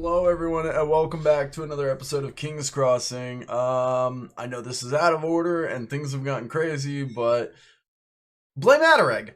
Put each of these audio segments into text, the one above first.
Hello everyone and welcome back to another episode of King's Crossing. I know this is out of order and things have gotten crazy, but blame Adarag.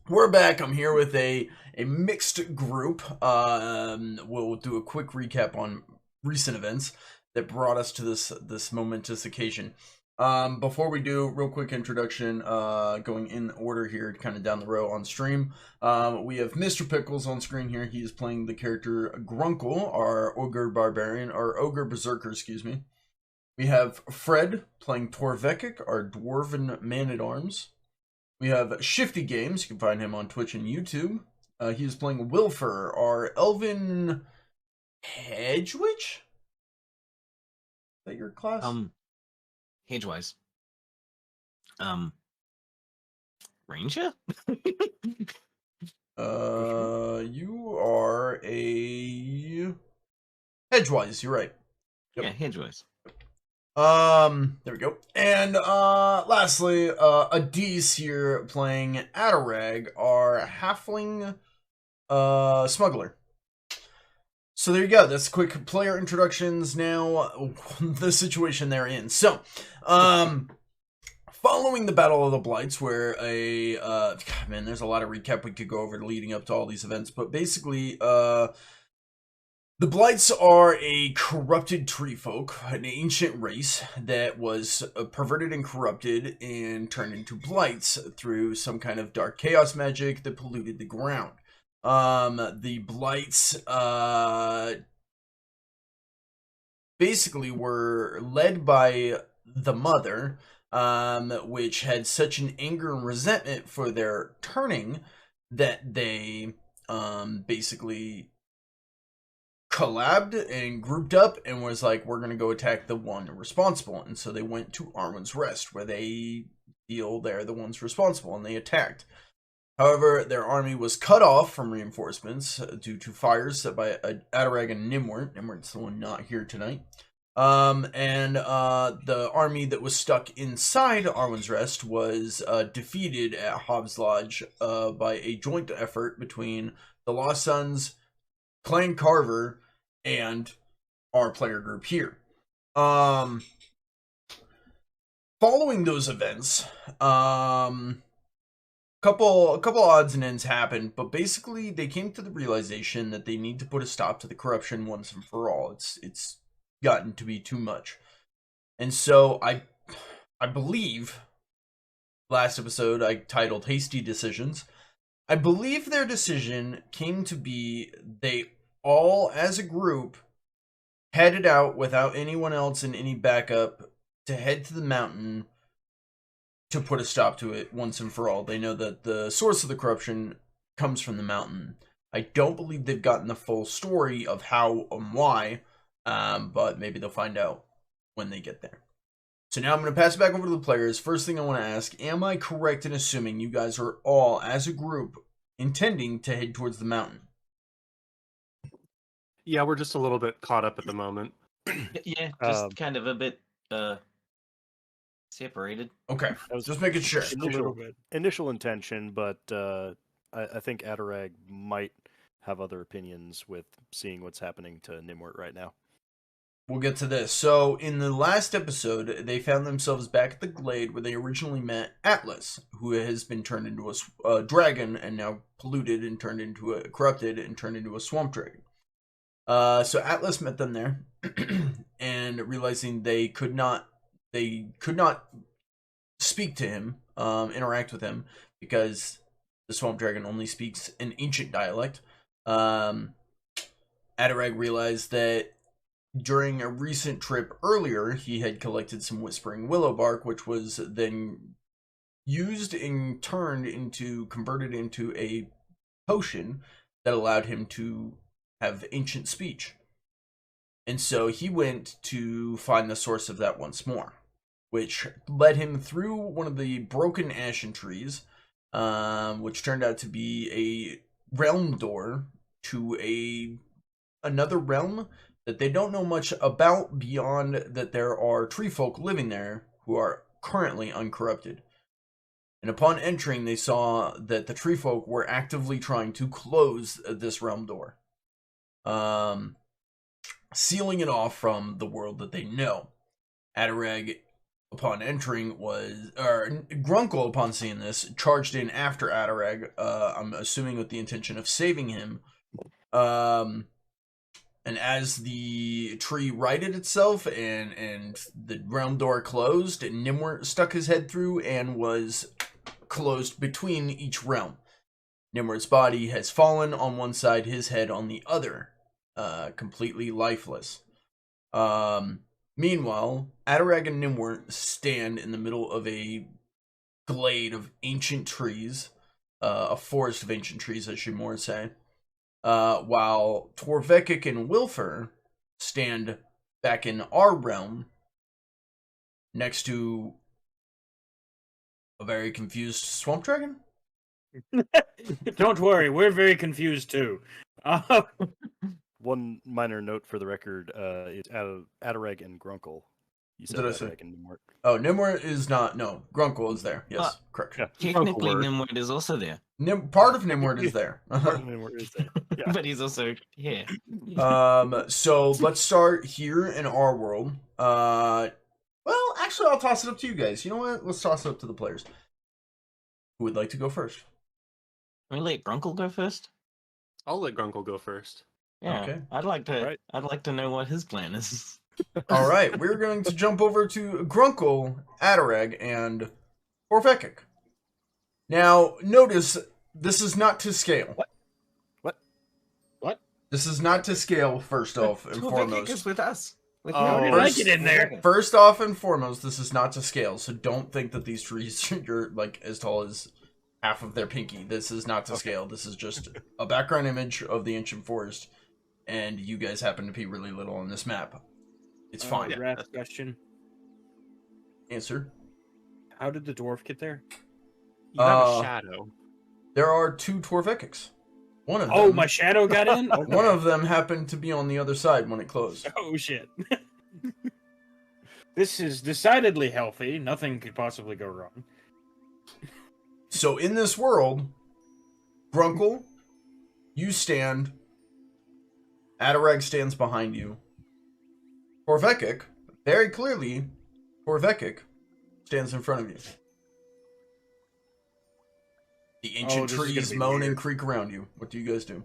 We're back. I'm here with a mixed group. We'll do a quick recap on recent events that brought us to this momentous occasion. Before we do, real quick introduction, going in order here, kind of down the row on stream. We have Mr. Pickles on screen here. He is playing the character Grunkle, our ogre barbarian, or ogre berserker, excuse me. We have Fred playing Torvekek, our dwarven man-at-arms. We have Shifty Games. You can find him on Twitch and YouTube. He is playing Wylfer, our elven hedge witch. Is that your class? Hedgewise. Ranger? You are a hedgewise, you're right. Yep. Yeah, hedgewise. There we go. And lastly, Adis here playing Adarag, our halfling smuggler. So there you go. That's quick player introductions. Now, the situation they're in. So, following the Battle of the Blights, where man, there's a lot of recap we could go over leading up to all these events, but basically, the Blights are a corrupted tree folk, an ancient race that was perverted and corrupted and turned into Blights through some kind of dark chaos magic that polluted the ground. The Blights, basically were led by the mother, which had such an anger and resentment for their turning that they, basically collabed and grouped up and was like, we're gonna go attack the one responsible. And so they went to Arwen's Rest, where they feel they're the ones responsible, and they attacked. However, their army was cut off from reinforcements due to fires set by Adarag and Nimwort. Nimwort's the one not here tonight. The army that was stuck inside Arwen's Rest was defeated at Hobbs Lodge by a joint effort between the Lost Sons, Clan Carver, and our player group here. Following those events, couple odds and ends happened, but basically they came to the realization that they need to put a stop to the corruption once and for all. It's gotten to be too much. And so I believe last episode I titled Hasty Decisions. I believe their decision came to be they all as a group headed out without anyone else and any backup to head to the mountain to put a stop to it once and for all. They know that the source of the corruption comes from the mountain. I don't believe they've gotten the full story of how and why, but maybe they'll find out when they get there. So now I'm going to pass it back over to the players. First thing I want to ask, am I correct in assuming you guys are all, as a group, intending to head towards the mountain? Yeah, we're just a little bit caught up at the moment. Yeah, just kind of a bit separated. Okay, just making sure. Initial intention, but I think Adarag might have other opinions with seeing what's happening to Nimwort right now. We'll get to this. So, in the last episode, they found themselves back at the glade where they originally met Atlas, who has been turned into a dragon and now polluted and turned into a corrupted and turned into a swamp dragon. So Atlas met them there, and realizing they could not speak to him, interact with him, because the swamp dragon only speaks an ancient dialect. Adarag realized that during a recent trip earlier, he had collected some whispering willow bark, which was then used and converted into a potion that allowed him to have ancient speech. And so he went to find the source of that once more, which led him through one of the broken ashen trees, which turned out to be a realm door to another realm that they don't know much about, beyond that there are tree folk living there who are currently uncorrupted. And upon entering, they saw that the tree folk were actively trying to close this realm door, sealing it off from the world that they know. Adarag, upon entering, Grunkle, upon seeing this, charged in after Adarag, I'm assuming with the intention of saving him. And as the tree righted itself and the realm door closed, Nimwort stuck his head through and was closed between each realm. Nimword's body has fallen on one side, his head on the other, completely lifeless. Meanwhile, Adarag and Nimwort stand in the middle of a glade of ancient trees, a forest of ancient trees, I should more say. While Torvekek and Wylfer stand back in our realm next to a very confused swamp dragon. Don't worry, we're very confused too. One minor note for the record: it's Adarag and Grunkle. You said Adarag and Nimwort. Oh, Nimwort is not. No, Grunkle is there. Yes, correct. Yeah. Technically, Nimwort is also there. Part of Nimwort is there. Part of Nimwort is there. Yeah. But he's also here. So let's start here in our world. Well, actually, I'll toss it up to you guys. You know what? Let's toss it up to the players. Who would like to go first? Can we let Grunkle go first? I'll let Grunkle go first. Yeah, Okay. I'd like to. Right. I'd like to know what his plan is. All right, we're going to jump over to Grunkle, Adarag, and Torvekek. Now, notice this is not to scale. What? This is not to scale. First off and Torvekek foremost. is with us. With Oh, Nimwort. like it in there. First off and foremost, this is not to scale. So don't think that these trees are like as tall as half of their pinky. This is not to scale. This is just a background image of the ancient forest, and you guys happen to be really little on this map. It's fine. Wrath question. Answer. How did the dwarf get there? You have a shadow. There are two Torvekeks. One of them. Oh, my shadow got in? Okay. One of them happened to be on the other side when it closed. Oh, shit. This is decidedly healthy. Nothing could possibly go wrong. So in this world, Grunkle, you stand. Adarag stands behind you. Torvekek, very clearly, Torvekek stands in front of you. The ancient this is gonna trees be moan weird. and creak around you. What do you guys do?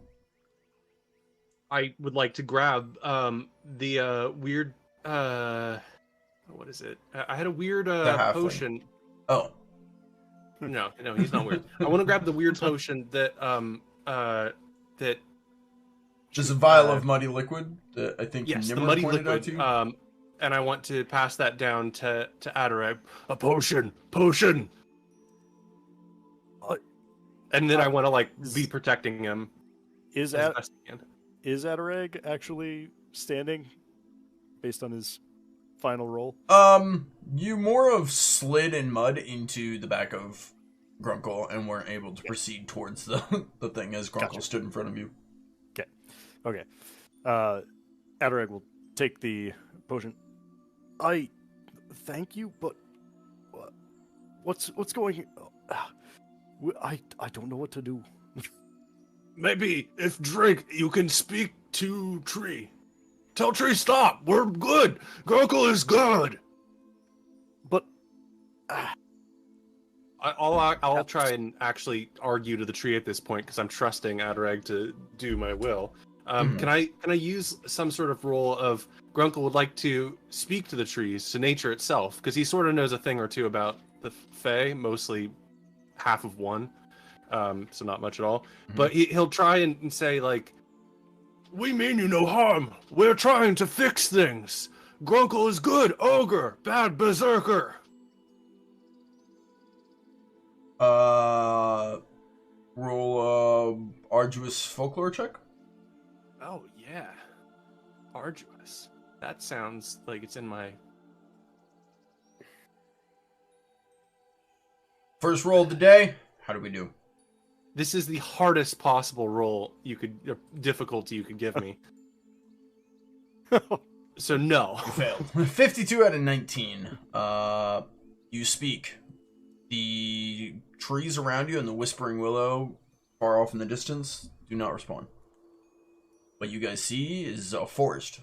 I would like to grab the weird what is it? I had a weird halfling. potion. Oh, No, he's not weird. I want to grab the weird potion that that there's a vial of muddy liquid that I think yes, the Nimrod muddy pointed out liquid. to you. And I want to pass that down to Adarag. A potion. And then I want to like be protecting him. Is as best I can. Adarag actually standing based on his final roll? You more of slid in mud into the back of Grunkle and weren't able to proceed towards the thing as Grunkle Gotcha. stood in front of you. Okay. Adarag will take the potion. I thank you, but what's going? I don't know what to do. Maybe if drink, you can speak to Tree. Tell Tree stop. We're good. Grunkle is good. But I'll try and actually argue to the tree at this point because I'm trusting Adarag to do my will. Can I use some sort of role of Grunkle would like to speak to the trees, to nature itself, because he sort of knows a thing or two about the Fae, mostly half of one, so not much at all. But he'll try and say like, "We mean you no harm. We're trying to fix things. Grunkle is good ogre, bad berserker." Roll arduous folklore check. Oh yeah, arduous. That sounds like it's in my. First roll of the day. How do we do? This is the hardest possible roll difficulty you could give me. So no. You failed. 52 out of 19. You speak. The trees around you and the whispering willow far off in the distance do not respond. What you guys see is a forest.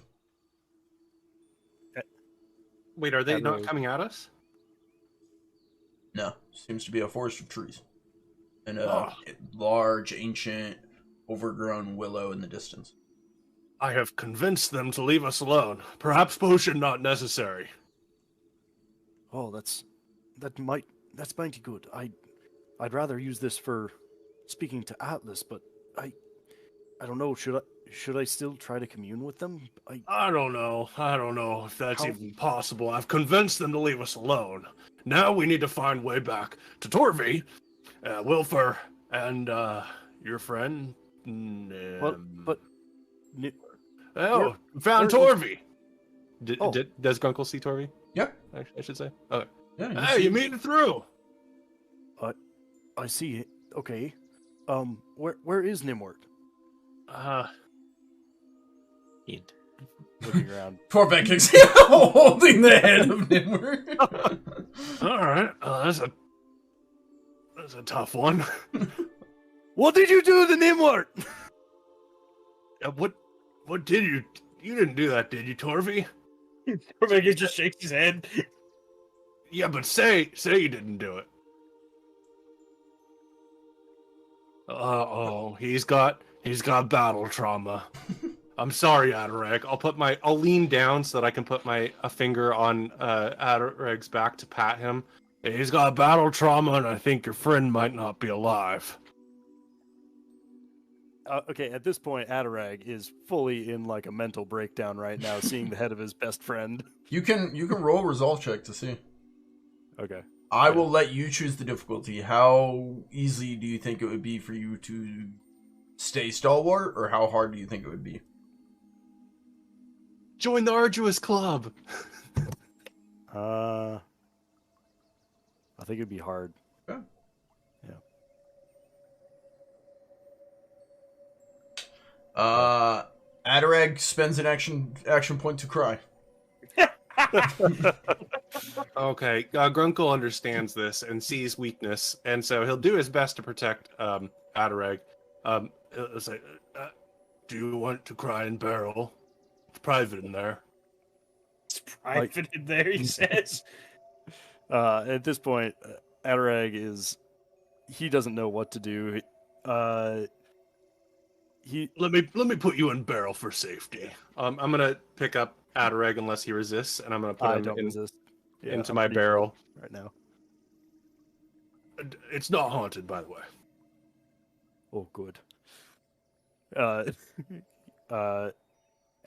Wait, are they not Adarag. coming at us? No, seems to be a forest of trees. And a Oh. large, ancient, overgrown willow in the distance. I have convinced them to leave us alone. Perhaps potion not necessary. Oh, that's mighty good. I'd rather use this for speaking to Atlas, but I don't know. Should I still try to commune with them? I don't know. I don't know if that's How- even possible. I've convinced them to leave us alone. Now we need to find way back to Torvi, Wylfer, and your friend. But Oh, found where- Torvi. Oh. Does Grunkle see Torvi? Yeah. I should say. Okay. Yeah, Hey, you made it through. I see it. Okay. Where is Nimwort? He'd- Looking around. Torvekek's holding the head of Nimward. All right. That's a tough one. What did you do to Nimwort? What did you? You didn't do that, did you, Torvi? Torvekek just shakes his head. Yeah, but say you didn't do it. He's got battle trauma. I'm sorry, Adarag. I'll lean down so that I can put a finger on Adarag's back to pat him. He's got battle trauma, and I think your friend might not be alive. Okay, at this point, Adarag is fully in like a mental breakdown right now, seeing the head of his best friend. You can roll a resolve check to see. Okay. I will let you choose the difficulty. How easy do you think it would be for you to stay stalwart, or how hard do you think it would be? Join the Arduous Club. I think it'd be hard. Yeah. Adarag spends an action point to cry. Okay, Grunkle understands this and sees weakness, and so he'll do his best to protect Adarag. He'll say, "Do you want to cry in barrel? It's private in there." It's private in there, he says. At this point, Adarag he doesn't know what to do. Let me put you in barrel for safety. I'm gonna pick up Adarag unless he resists, and I'm gonna put I him don't resist. Yeah, into I'm my pretty barrel. close right now. It's not haunted, by the way. Oh, good. As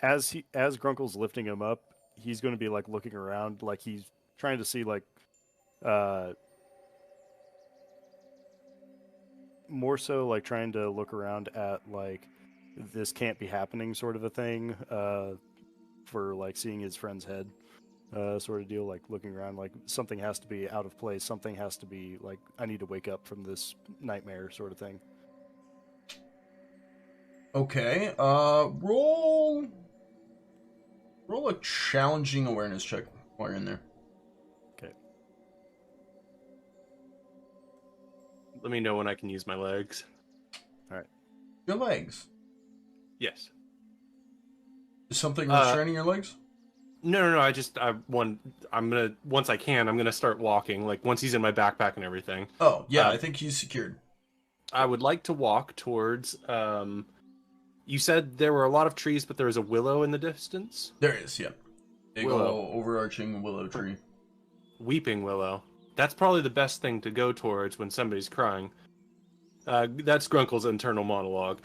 Grunkle's lifting him up, he's going to be like looking around, like he's trying to see like more so like trying to look around at like this can't be happening sort of a thing for like seeing his friend's head sort of deal, like looking around like something has to be out of place, something has to be like I need to wake up from this nightmare sort of thing. Okay. Roll a challenging awareness check while you're in there. Okay. Let me know when I can use my legs. Your legs. Yes. Is something restraining your legs? No. I'm gonna once I can. I'm gonna start walking. Like once he's in my backpack and everything. Oh, yeah, I think he's secured. I would like to walk towards. You said there were a lot of trees, but there was a willow in the distance. There is, yeah. Big Willow. ol' overarching willow tree. Weeping willow. That's probably the best thing to go towards when somebody's crying. That's Grunkle's internal monologue.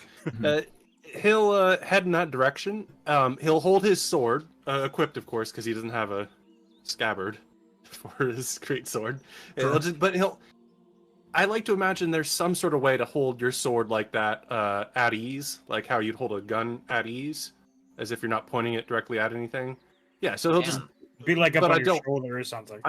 He'll head in that direction. He'll hold his sword, equipped, of course, because he doesn't have a scabbard for his great sword. Sure. I like to imagine there's some sort of way to hold your sword like that at ease, like how you'd hold a gun at ease, as if you're not pointing it directly at anything. Yeah, so he'll just Be like up But on I your don't- shoulder or something.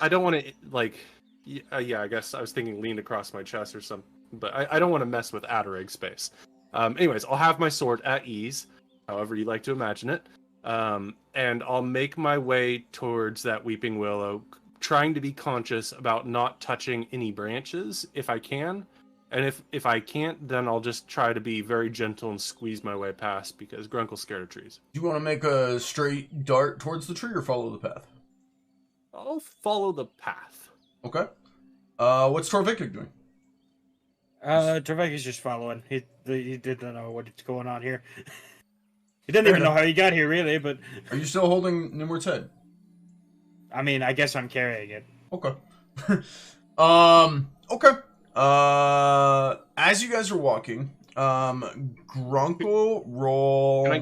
I don't want to like, yeah. I guess I was thinking leaned across my chest or something, but I don't want to mess with Adarag's space. Anyways, I'll have my sword at ease, however you like to imagine it, and I'll make my way towards that weeping willow, trying to be conscious about not touching any branches if I can. And if I can't, then I'll just try to be very gentle and squeeze my way past because Grunkle's scared of trees. Do you want to make a straight dart towards the tree or follow the path? I'll follow the path. Okay. What's Torvekek doing? Torvekek is just following. He didn't know what's going on here. He didn't even know how he got here, really, but... Are you still holding Nimrod's head? I mean, I guess I'm carrying it. Okay. Okay. As you guys are walking, Grunkle, roll... Can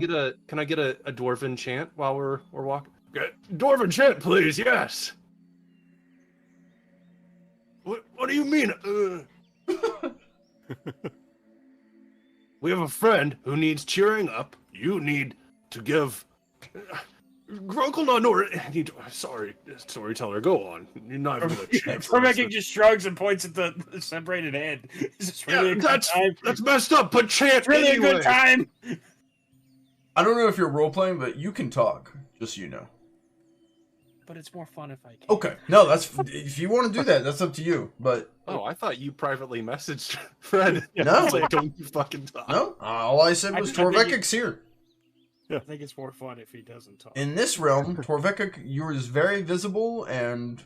I get a dwarven chant while we're walking? Dwarven chant, please, yes! What do you mean? We have a friend who needs cheering up. You need to give... Grunkle not know... Sorry, storyteller, go on. You're not even a chance. Torvekek just shrugs and points at the separated head. Is this really a good time? That's messed up, but chant Really anyway. a good time! I don't know if you're role-playing, but you can talk, just so you know. But it's more fun if I can. Okay. No, that's... If you want to do that, that's up to you, but... Oh, I thought you privately messaged Fred. No. Like, don't you fucking talk. No, all I said was I think Torvekek's here. I think it's more fun if he doesn't talk. In this realm, Torvekek, you're very visible and...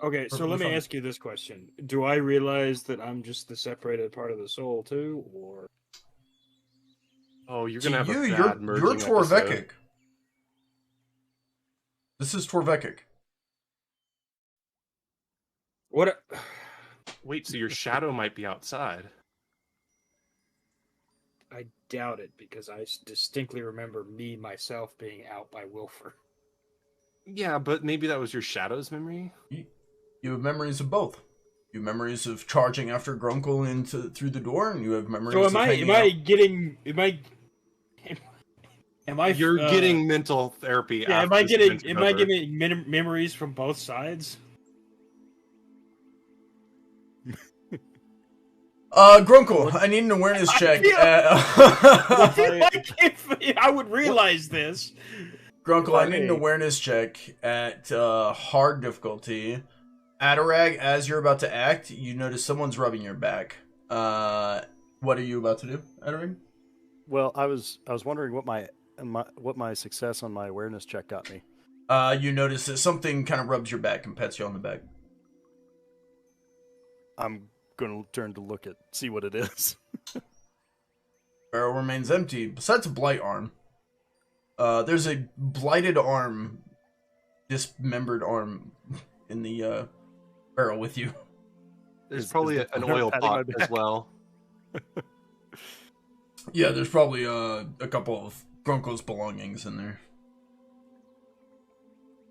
Okay, so let me ask you this question. Do I realize that I'm just the separated part of the soul, too, or... Oh, you're To gonna have you, a you're bad merging Torvekek. episode. This is Torvekek. What? Wait, so your shadow might be outside. I doubt it, because I distinctly remember myself being out by Wylfer. Yeah, but maybe that was your shadow's memory. You have memories of both. You have memories of charging after Grunkle through the door, and you have memories So of hanging out. You're getting mental therapy. Yeah, after am I this getting? adventure Am I over. getting memories from both sides? Grunkle, I need an awareness check. I feel like if I would realize this. Grunkle, I need an awareness check at hard difficulty. Adarag, as you're about to act, you notice someone's rubbing your back. What are you about to do, Adarag? Well, I was wondering what my success on my awareness check got me. You notice that something kind of rubs your back and pets you on the back. I'm going to turn to see what it is. Barrel remains empty, besides a blight arm. There's a blighted arm, dismembered arm, in the barrel with you. There's Is probably the an owner oil patting my pot back? as well. Yeah, there's probably a couple of Grunkle's belongings in there.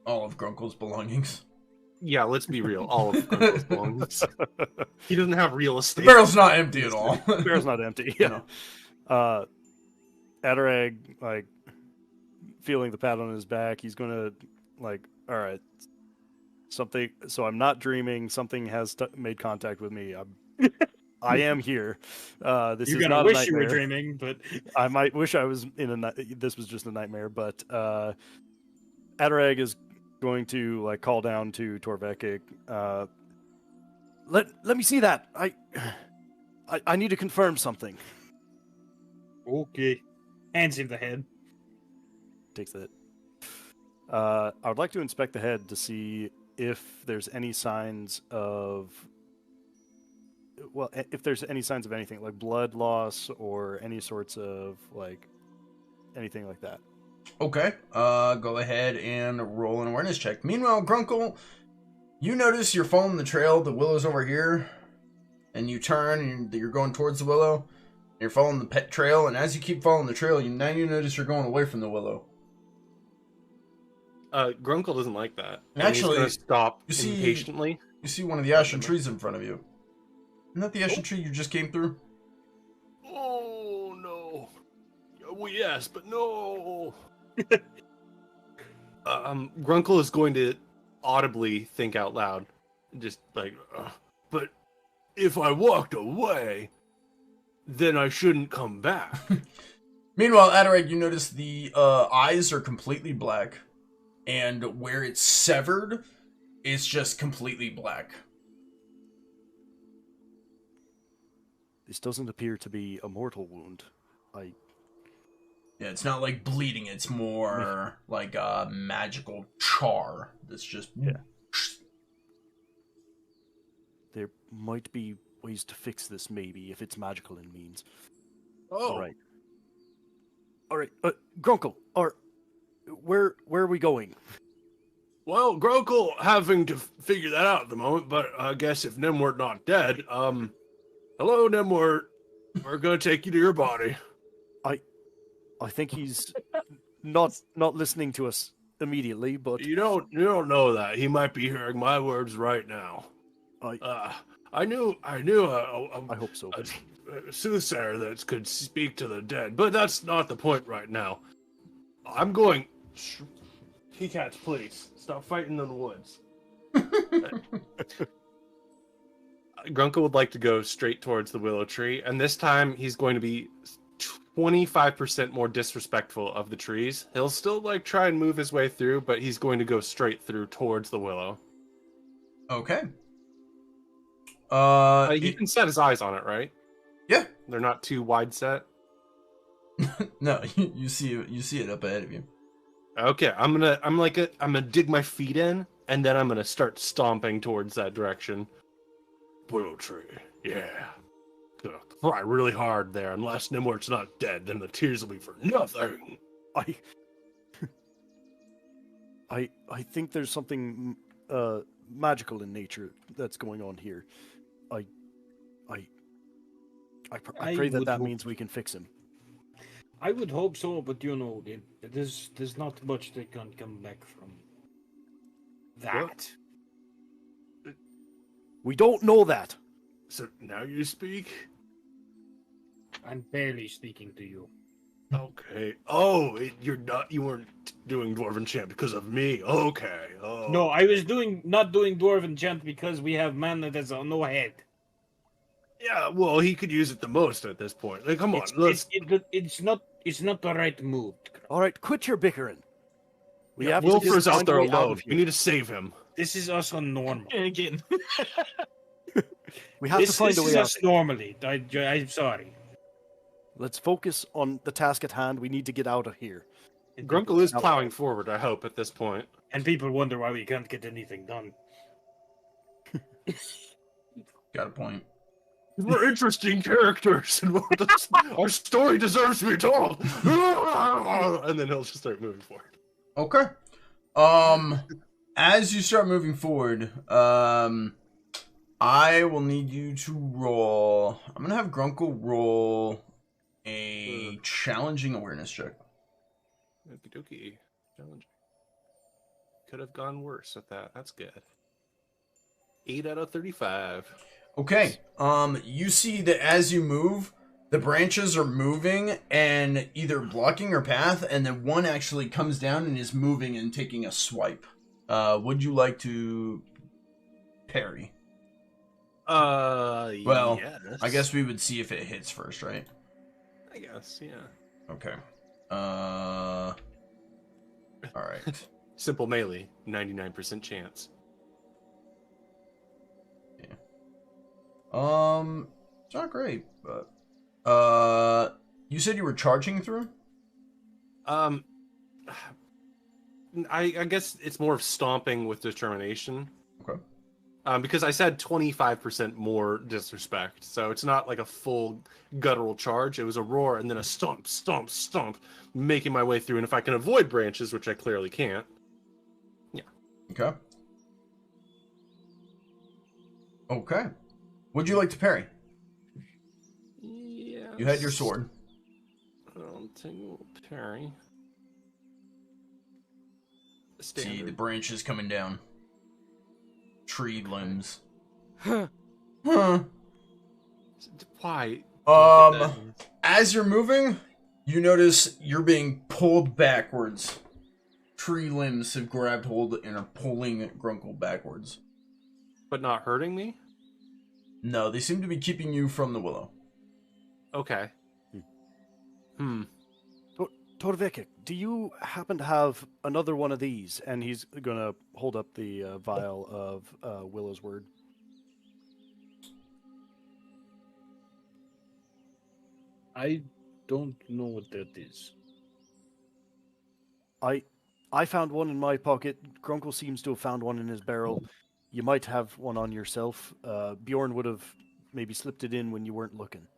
All of Grunkle's belongings. Yeah, let's be real. All of Grunkle's belongings. He doesn't have real The estate. barrel's not empty at all. The barrel's not empty. Yeah. Adarag, like, feeling the pat on his back, he's gonna, like, all right, something. So I'm not dreaming. Something has made contact with me. I am here. This You're is gonna not wish a you were nightmare. dreaming, but I might wish I was this was just a nightmare, but Adarag is going to, like, call down to Torvekek. Let me see that. I need to confirm something. okay. Hands him the head. Takes it. I would like to inspect the head to see if there's any signs of... Well, if there's any signs of anything, like blood loss or any sorts of, like, anything like that. Okay, go ahead and roll an awareness check. Meanwhile, Grunkle, you notice you're following the trail. The willow's over here, and you turn, and you're going towards the willow. You're following the pet trail, and as you keep following the trail, you notice you're going away from the willow. Grunkle doesn't like that. And Actually, he's gonna stop you see- impatiently. You see one of the ashen trees in front of you. Isn't that the ashen tree you just came through? Oh no! Well, yes, but no. Grunkle is going to audibly think out loud, just like, but if I walked away, then I shouldn't come back. Meanwhile, Adarag, you notice the eyes are completely black, and where it's severed, it's just completely black. This doesn't appear to be a mortal wound. Yeah, it's not like bleeding. It's more like a magical char that's just... Yeah. There might be ways to fix this, maybe, if it's magical in means. Oh, All right. Grunkle, where are we going? well, Grunkle having to figure that out at the moment, but I guess if Nimwort not dead, hello, Nimwort. We're gonna take you to your body. I think he's not listening to us immediately, but You don't know that. He might be hearing my words right now. I knew I hope so. a soothsayer that could speak to the dead, but that's not the point right now. I'm going. He cats, please stop fighting in the woods. Grunkle would like to go straight towards the willow tree, and this time he's going to be 25% more disrespectful of the trees. He'll still try and move his way through, but he's going to go straight through towards the willow. Okay. He can set his eyes on it, right? Yeah. They're not too wide set. No, you see it up ahead of you. Okay, I'm gonna dig my feet in, and then I'm gonna start stomping towards that direction. Willow tree, yeah. Gonna try really hard there. Unless Nimword's not dead, then the tears will be for nothing. I think there's something magical in nature that's going on here. I pray that means we can fix him. I would hope so, but there's not much that can come back from that. We don't know that. So now you speak? I'm barely speaking to you. Okay. Oh, you weren't doing Dwarven Chant because of me. Okay. Oh. No, I was not doing Dwarven Chant because we have man that has no head. Yeah, well, he could use it the most at this point. Come on, it's not the right move. All right, quit your bickering. Wylfer's out there alone. We need to save him. This is us on normal. Again. We have to find a way This is out. us normally. I'm sorry. Let's focus on the task at hand. We need to get out of here. Grunkle is plowing forward, I hope, at this point. And people wonder why we can't get anything done. Got a point. We're interesting characters, and our story deserves to be told. And then he'll just start moving forward. Okay. As you start moving forward, I will need you to roll. I'm gonna have Grunkle roll a challenging awareness check. Okie dokie. Challenging. Could have gone worse with that. That's good. 8 out of 35. Okay. You see that as you move, the branches are moving and either blocking your path, and then one actually comes down and is moving and taking a swipe. Would you like to parry? Well, yes. I guess we would see if it hits first, right? I guess, yeah. Okay. All right. Simple melee, 99% chance. It's not great, but you said you were charging through? I guess it's more of stomping with determination. Okay. Because I said 25% more disrespect, so it's not like a full guttural charge. It was a roar and then a stomp, stomp, stomp, making my way through. And if I can avoid branches, which I clearly can't, yeah. Okay. Okay. Would you like to parry? Yeah. You had your sword. I'll take a little parry. See the branches coming down. Tree limbs. Huh. Why? As you're moving, you notice you're being pulled backwards. Tree limbs have grabbed hold and are pulling Grunkle backwards. But not hurting me? No, they seem to be keeping you from the willow. Okay. Torvekek, do you happen to have another one of these? And he's gonna hold up the vial of Willow's word. I don't know what that is. I found one in my pocket. Grunkle seems to have found one in his barrel. You might have one on yourself. Bjorn would have maybe slipped it in when you weren't looking.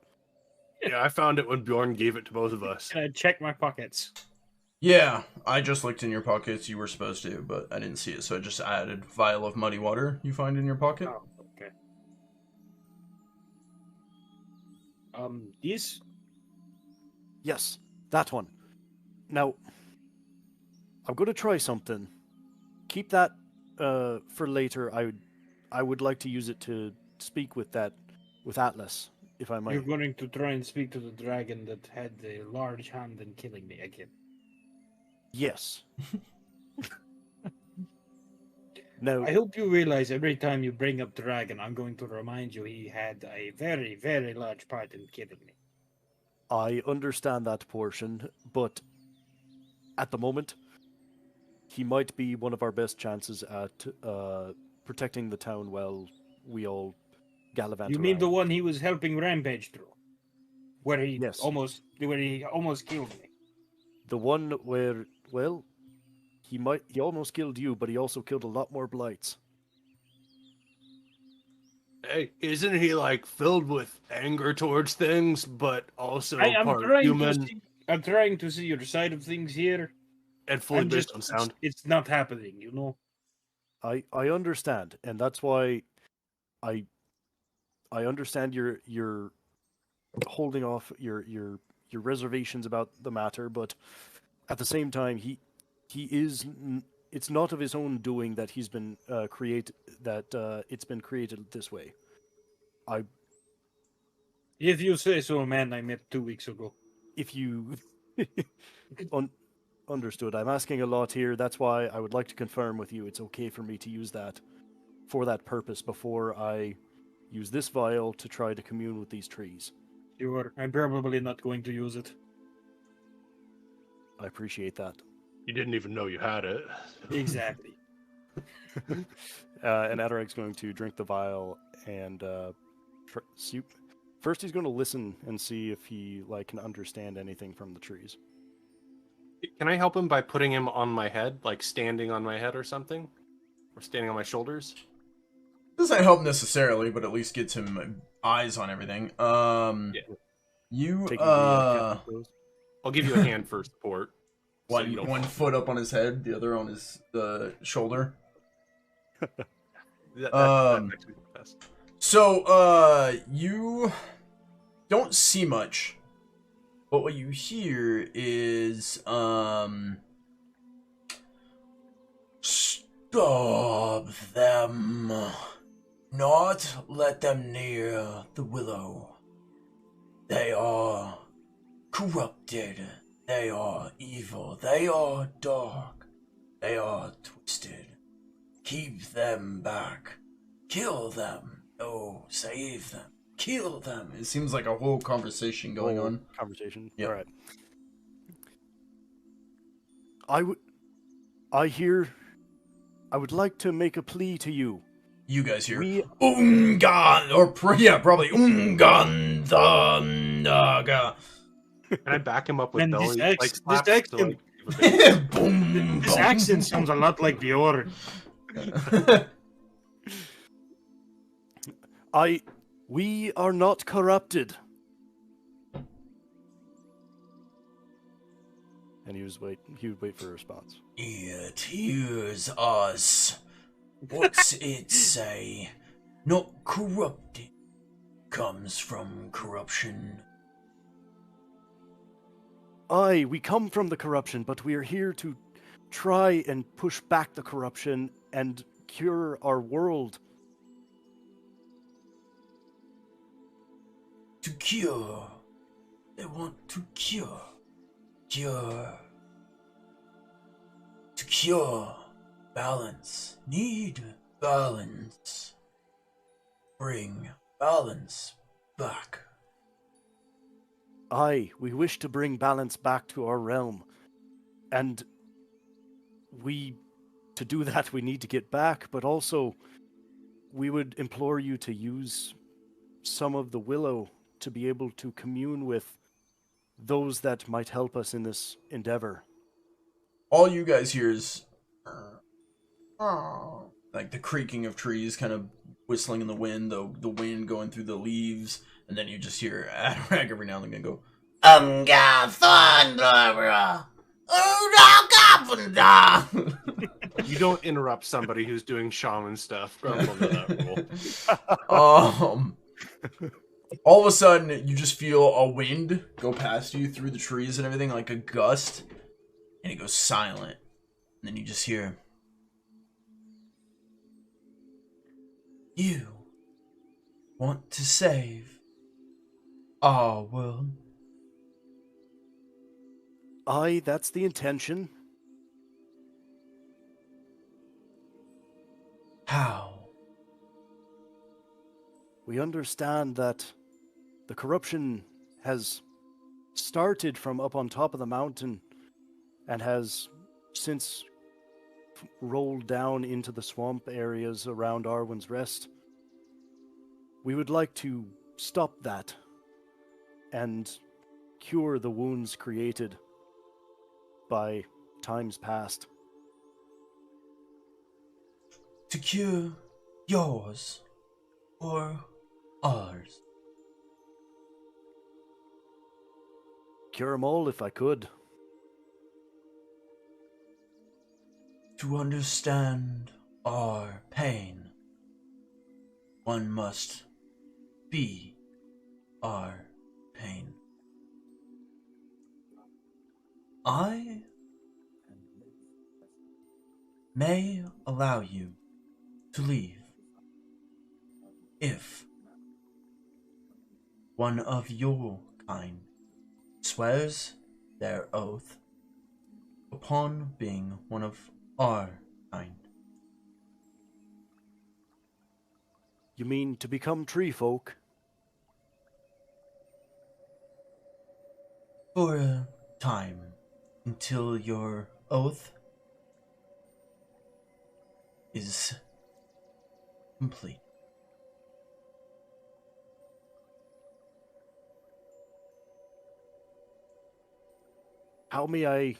Yeah, I found it when Bjorn gave it to both of us. Can I check my pockets? Yeah, I just looked in your pockets. You were supposed to, but I didn't see it, so I just added vial of muddy water you find in your pocket. Oh, okay. This? Yes, that one. Now, I'm going to try something. Keep that for later. I would like to use it to speak with Atlas, if I might. You're going to try and speak to the dragon that had the large hand in killing me again. Yes. No, I hope you realize every time you bring up dragon, I'm going to remind you he had a very, very large part in killing me. I understand that portion, but at the moment, he might be one of our best chances at protecting the town while we all gallivant You mean around. the one he was helping rampage through? Where he Yes. almost killed me. The one where, well, he almost killed you, but he also killed a lot more blights. Hey, isn't he like filled with anger towards things, but also I'm part trying human I'm trying to see your side of things here. and fully I'm based just on sound? it's not happening, you know. I understand, and that's why I understand your holding off your reservations about the matter, but at the same time, it's not of his own doing that he's been it's been created this way. If you say so, man, I met 2 weeks ago. If you understood, I'm asking a lot here. That's why I would like to confirm with you it's okay for me to use that for that purpose before I use this vial to try to commune with these trees. Sure, I'm probably not going to use it. I appreciate that. You didn't even know you had it. Exactly. And Adarag's going to drink the vial and first he's going to listen and see if he can understand anything from the trees. Can I help him by putting him on my head, like standing on my head or something? Or standing on my shoulders? Doesn't help necessarily, but at least gets him eyes on everything. Yeah. You Taking the cat pose. I'll give you a hand for support. so one you don't one fall. foot up on his head, the other on his shoulder. That makes me the best. So you don't see much, but what you hear is stop them, not let them near the willow. They are corrupted, they are evil, they are dark, they are twisted. Keep them back. Kill them. No, save them. Kill them. It seems like a whole conversation going Whole on. Conversation. Yep. All right. I would like to make a plea to you. You guys hear We Ungan, or probably Ungan Thandaga. Can I back him up with Man, this belly? accent- slaps this to, accent- give a bit- Boom, This accent sounds a lot like Bjorn. we are not corrupted. And he would wait for a response. It hears us. What's it say? Not corrupted. Comes from corruption. Aye, we come from the corruption, but we are here to try and push back the corruption and cure our world. To cure. They want to cure. Cure. To cure. Balance. Need balance. Bring balance back. Aye, we wish to bring balance back to our realm. And to do that, we need to get back, but also we would implore you to use some of the willow to be able to commune with those that might help us in this endeavor. All you guys hear is like the creaking of trees kind of whistling in the wind, the wind going through the leaves, and then you just hear Adarag every now and then go, Thunderer! You don't interrupt somebody who's doing shaman stuff. Grunkle know that rule. All of a sudden, you just feel a wind go past you through the trees and everything, like a gust, and it goes silent. And then you just hear, you want to save our world? Aye, that's the intention. How? We understand that the corruption has started from up on top of the mountain and has since rolled down into the swamp areas around Arwen's Rest. We would like to stop that and cure the wounds created by times past. To cure yours or ours? Cure 'em all if I could. To understand our pain, one must be our pain. I may allow you to leave if one of your kind swears their oath upon being one of our kind. You mean to become tree folk? For a time, until your oath is complete. How may I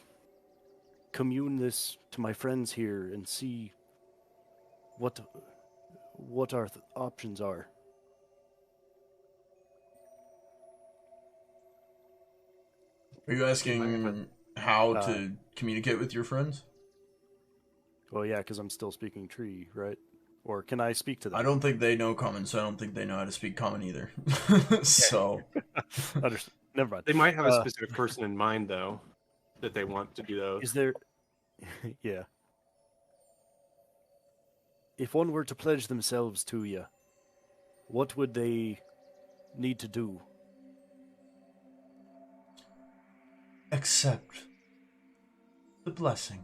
commune this to my friends here and see what our options are? Are you asking how to communicate with your friends? Well, yeah, because I'm still speaking tree, right? Or can I speak to them? I don't think they know common, so I don't think they know how to speak common either. So, Never mind. They might have a specific person in mind, though, that they want to do those. Is there... yeah. If one were to pledge themselves to you, what would they need to do? accept the blessing.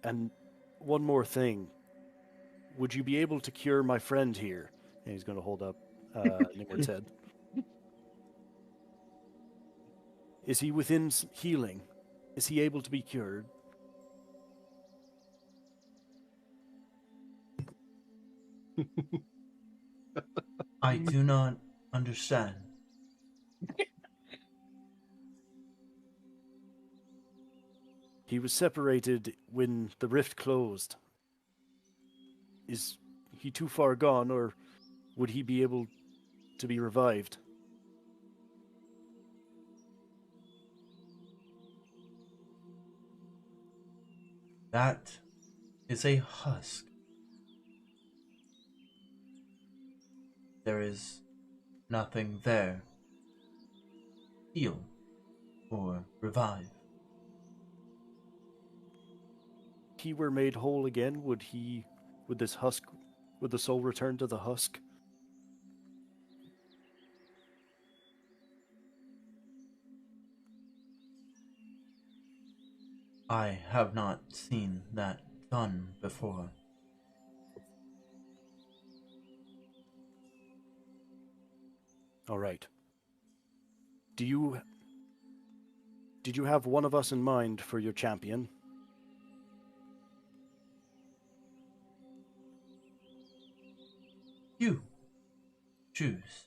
And one more thing. Would you be able to cure my friend here? And he's going to hold up Nimrod's head. Is he within healing? Is he able to be cured? I do not understand. He was separated when the rift closed. Is he too far gone, or would he be able to be revived? That is a husk. There is nothing there. Heal or revive. If he were made whole again, would the soul return to the husk? I have not seen that done before. All right. Did you have one of us in mind for your champion? You choose.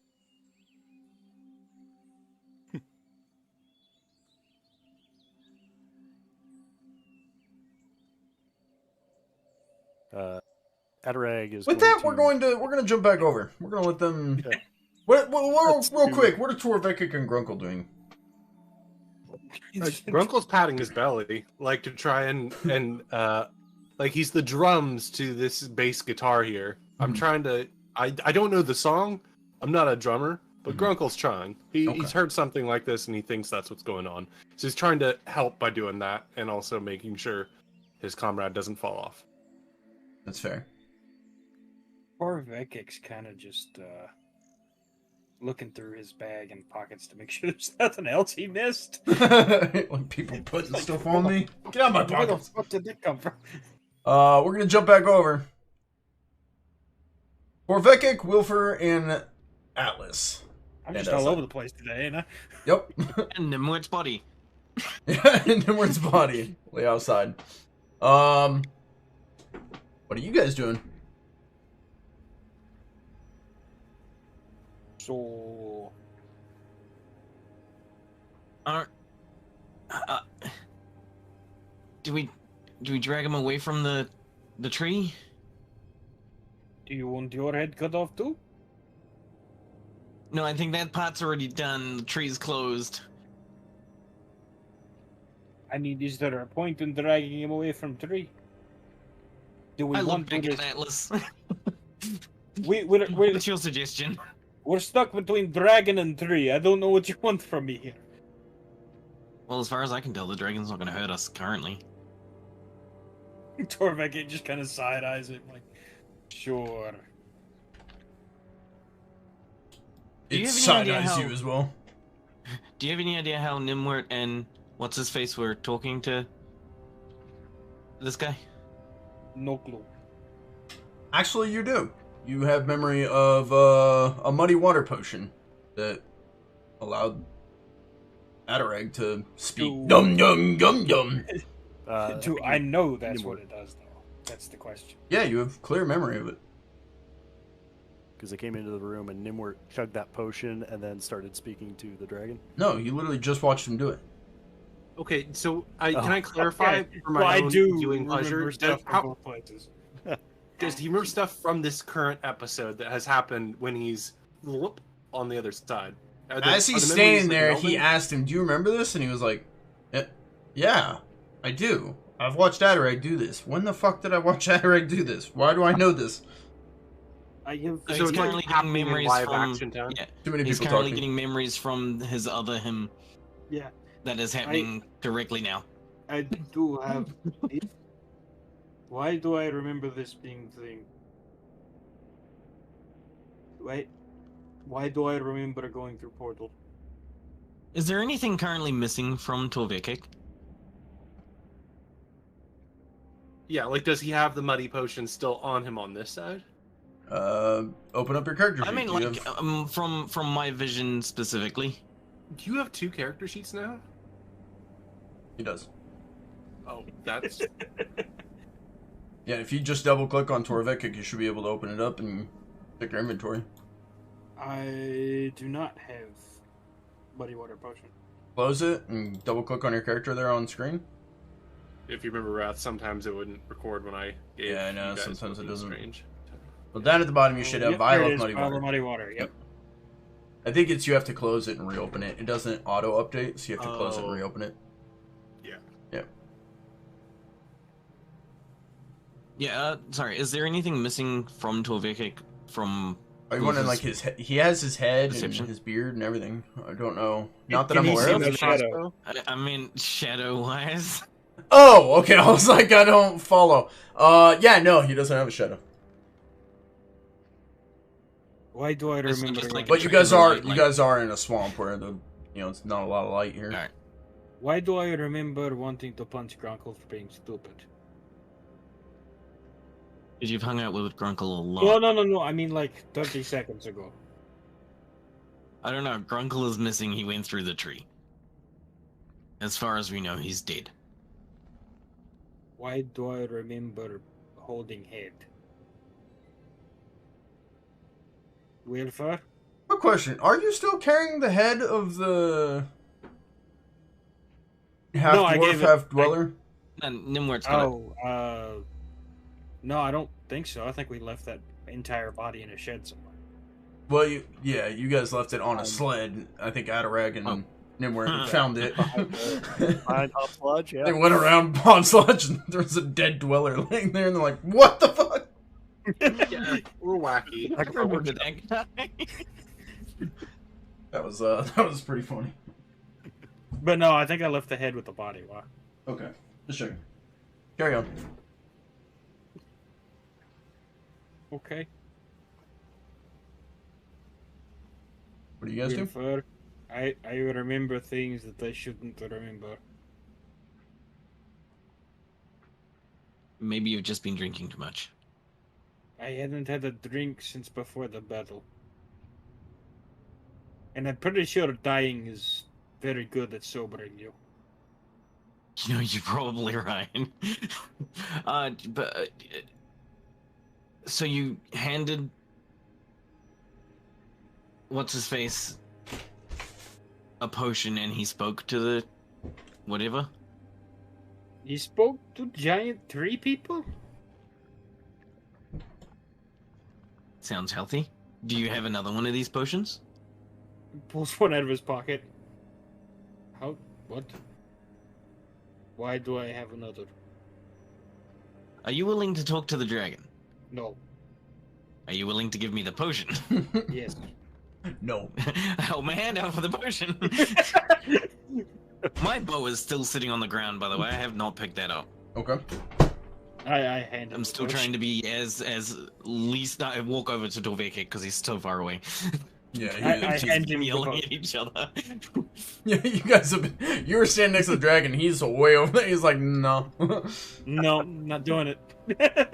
Adarag is. With going that, to... we're gonna jump back over. We're gonna let them. Yeah. Real quick, what are Torvekek and Grunkle doing? Grunkle's patting his belly, like to try and like he's the drums to this bass guitar here. I'm trying to. I don't know the song. I'm not a drummer, but Grunkle's trying. He's heard something like this and he thinks that's what's going on. So he's trying to help by doing that and also making sure his comrade doesn't fall off. That's fair. Torvekek's kind of just looking through his bag and pockets to make sure there's nothing else he missed. Like people putting stuff on me. Get out of my Where the pockets. fuck did that come from? We're gonna jump back over. Torvekek, Wylfer, and Atlas. I'm just And all outside. over the place today, ain't I? Yep. And Nimwit's body. Yeah, in Nimrod's body. Lay outside. What are you guys doing? So Do we drag him away from the tree? do you want your head cut off too? No, I think that part's already done. The tree's closed. I mean, is there a point in dragging him away from tree? Do we I look want to back this? at Atlas. We're What's your suggestion? we're stuck between dragon and tree. I don't know what you want from me here. Well, as far as I can tell, the dragon's not going to hurt us currently. Torvekek just kind of side eyes it like, sure. Do you It have any side idea eyes how- you as well. Do you have any idea how Nimwit and what's his face were talking to this guy? No clue. Actually, you do. You have memory of a muddy water potion that allowed Adarag to speak. Ooh. Yum yum yum yum. I know that's Nimwit. what it does, though. That's the question. Yeah, you have clear memory of it. Because they came into the room and Nimwit chugged that potion and then started speaking to the dragon. No, you literally just watched him do it. Okay, so can I clarify Okay. for my Well, I own do viewing remember pleasure? stuff from both places. Does he remember stuff from this current episode that has happened when he's whoop, on the other side? As he's are the standing memories, there, like, he melding? asked him, "Do you remember this?" And he was like, "Yeah, I do. I've watched Adarag do this. When the fuck did I watch Adarag do this? Why do I know this?" I have. So So he's it's currently like getting happening in memories live from. action time? Yeah, Too many he's people currently talking. getting memories from his other him. Yeah. That is happening directly now. I do have. Why do I remember this being thing? Wait. Why do I remember going through portal? Is there anything currently missing from Torvekek? Yeah, like does he have the muddy potion still on him on this side? Open up your character sheet. I mean, Do you like have- from my vision specifically. Do you have 2 character sheets now? he does. Oh, that's Yeah, if you just double click on Torvekek, you should be able to open it up and check your inventory. I do not have muddy water potion. Close it and double click on your character there on screen. if you remember Wrath, sometimes it wouldn't record when I gave Yeah, I know, you guys sometimes it something doesn't. strange. Well, down at the bottom you should have Yep, vial there it of is, muddy vial of water. muddy water. Yep. I think it's you have to close it and reopen it. It doesn't auto update, so you have to close it and Oh. reopen it. Yeah, sorry. Is there anything missing from Torvekek from? Are you wondering like his? He has his head Perception? and his beard and everything. I don't know. Not that Can I'm he aware see of. the shadow? I mean, shadow wise. Oh, okay. I was like, I don't follow. Yeah, no, he doesn't have a shadow. Why do I It's remember? just like- But you guys Trick of are light, you like- guys are in a swamp where the it's not a lot of light here. All right. Why do I remember wanting to punch Grunkle for being stupid? Because you've hung out with Grunkle a lot. No. I mean, like 30 seconds ago. I don't know. Grunkle is missing. He went through the tree. As far as we know, he's dead. Why do I remember holding head? Wylfer? Quick question: are you still carrying the head of the half No, I dwarf, gave it- half dweller? And Nimward's got it. Oh, no, I don't think so. I think we left that entire body in a shed somewhere. Well, you guys left it on a sled. I think Adarag and Nimward found it. Behind Hop Sludge, yeah. They went around Pond Sludge and there was a dead dweller laying there, and they're like, "What the fuck?" Yeah, we're wacky. I remember that guy. That was pretty funny. But no, I think I left the head with the body. Wow. Okay, just checking. Carry on. Okay. What do you guys do? Wylfer, I remember things that I shouldn't remember. Maybe you've just been drinking too much. I hadn't had a drink since before the battle. And I'm pretty sure dying is very good at sobering you. You know, you're probably right. So you handed what's his face a potion, and he spoke to the whatever. You spoke to giant tree people? Sounds healthy. Do you have another one of these potions? Pulls one out of his pocket. How? What? Why do I have another? Are you willing to talk to the dragon? No. Are you willing to give me the potion? Yes. No. I hold my hand out for the potion. My bow is still sitting on the ground, by the way. I have not picked that up. Okay. I hand him I'm the still torch. trying to be as least. I walk over to Torvekek because he's so far away. Yeah. I Just hand him the yelling book. at each other. Yeah. You guys have been. You were standing next to the dragon. He's way over there. He's like, no. No, not doing it.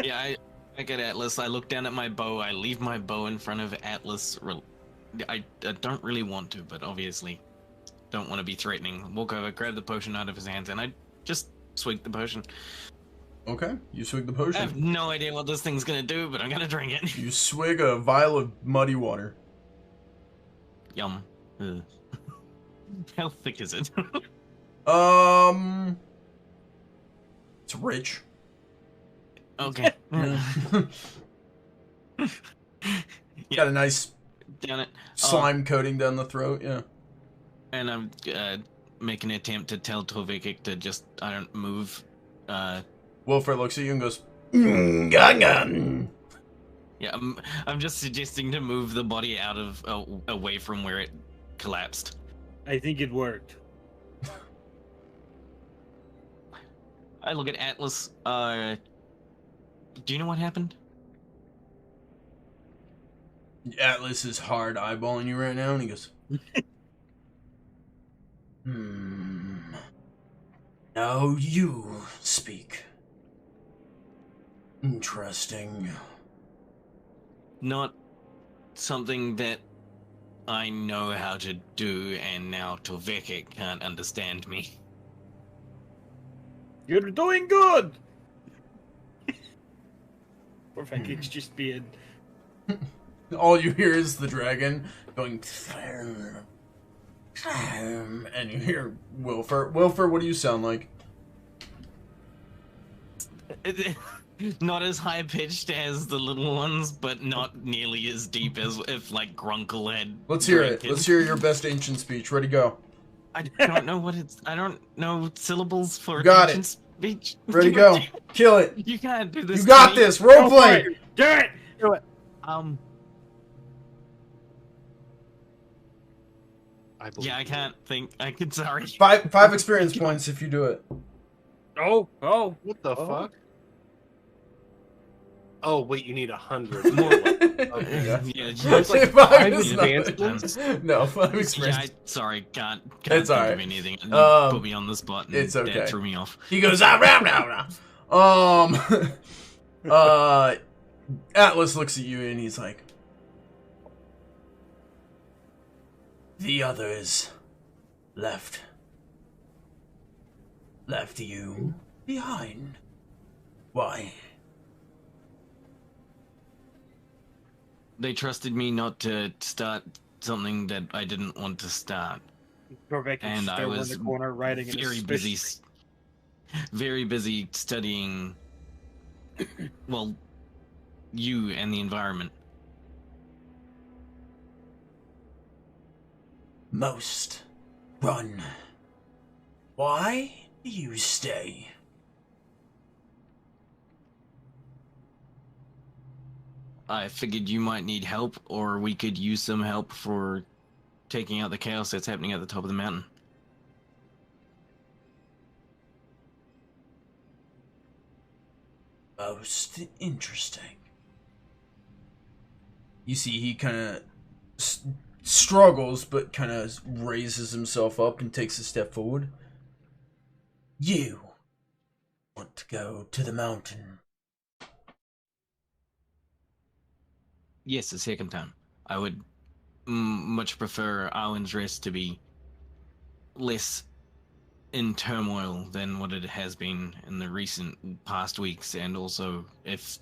Yeah, I get Atlas. I look down at my bow. I leave my bow in front of Atlas. I don't really want to, but obviously don't want to be threatening. Walk over, grab the potion out of his hands, and I just swig the potion. Okay. You swig the I potion. have no idea what this thing's gonna do, but I'm gonna drink it. You swig a vial of muddy water. Yum. Ugh. How thick is it? It's rich. Okay. Got a nice Down it. slime coating down the throat. Yeah. And I'm making an attempt to tell Torvekek to just, I don't move. Wylfer looks at you and goes, "Gun." Yeah, I'm just suggesting to move the body out of away from where it collapsed. I think it worked. I look at Atlas. Do you know what happened? Atlas is hard eyeballing you right now, and he goes, Now you speak. Interesting. Not something that I know how to do, and now Torvekek can't understand me. You're doing good! Torvekek's just being... All you hear is the dragon going, and you hear Wylfer. Wylfer, what do you sound like? Not as high pitched as the little ones, but not nearly as deep as if like Grunkle had. Let's hear it. drank Let's hear your best ancient speech. Ready, go. I don't know what it's. I don't know syllables for Got ancient it. speech. Ready, go. Kill it. You can't do this. You to got me. this. Roleplay. Do it! Do it. I believe Yeah, I can't think. I can. Sorry. Five experience points if you do it. Oh! What the Oh. fuck? Oh wait, you need 100 more. Okay. Yeah. Yeah, It's like Five five is advanced nothing. ones? No, 5 yeah, experience. sorry, can't It's think alright. of anything. You put me on the spot. And it's okay. That threw me off. He goes, rah. Atlas looks at you and he's like, the others left you behind. Why? They trusted me not to start something that I didn't want to start. Torvekek And I still in was the corner writing in very his busy, very busy studying, well, you and the environment. Most run. Why do you stay? I figured you might need help, or we could use some help for taking out the chaos that's happening at the top of the mountain. Most interesting. You see, he kind of struggles, but kind of raises himself up and takes a step forward. You want to go to the mountain? Yes, the second time. I would much prefer Arwen's rest to be less in turmoil than what it has been in the recent past weeks, and also if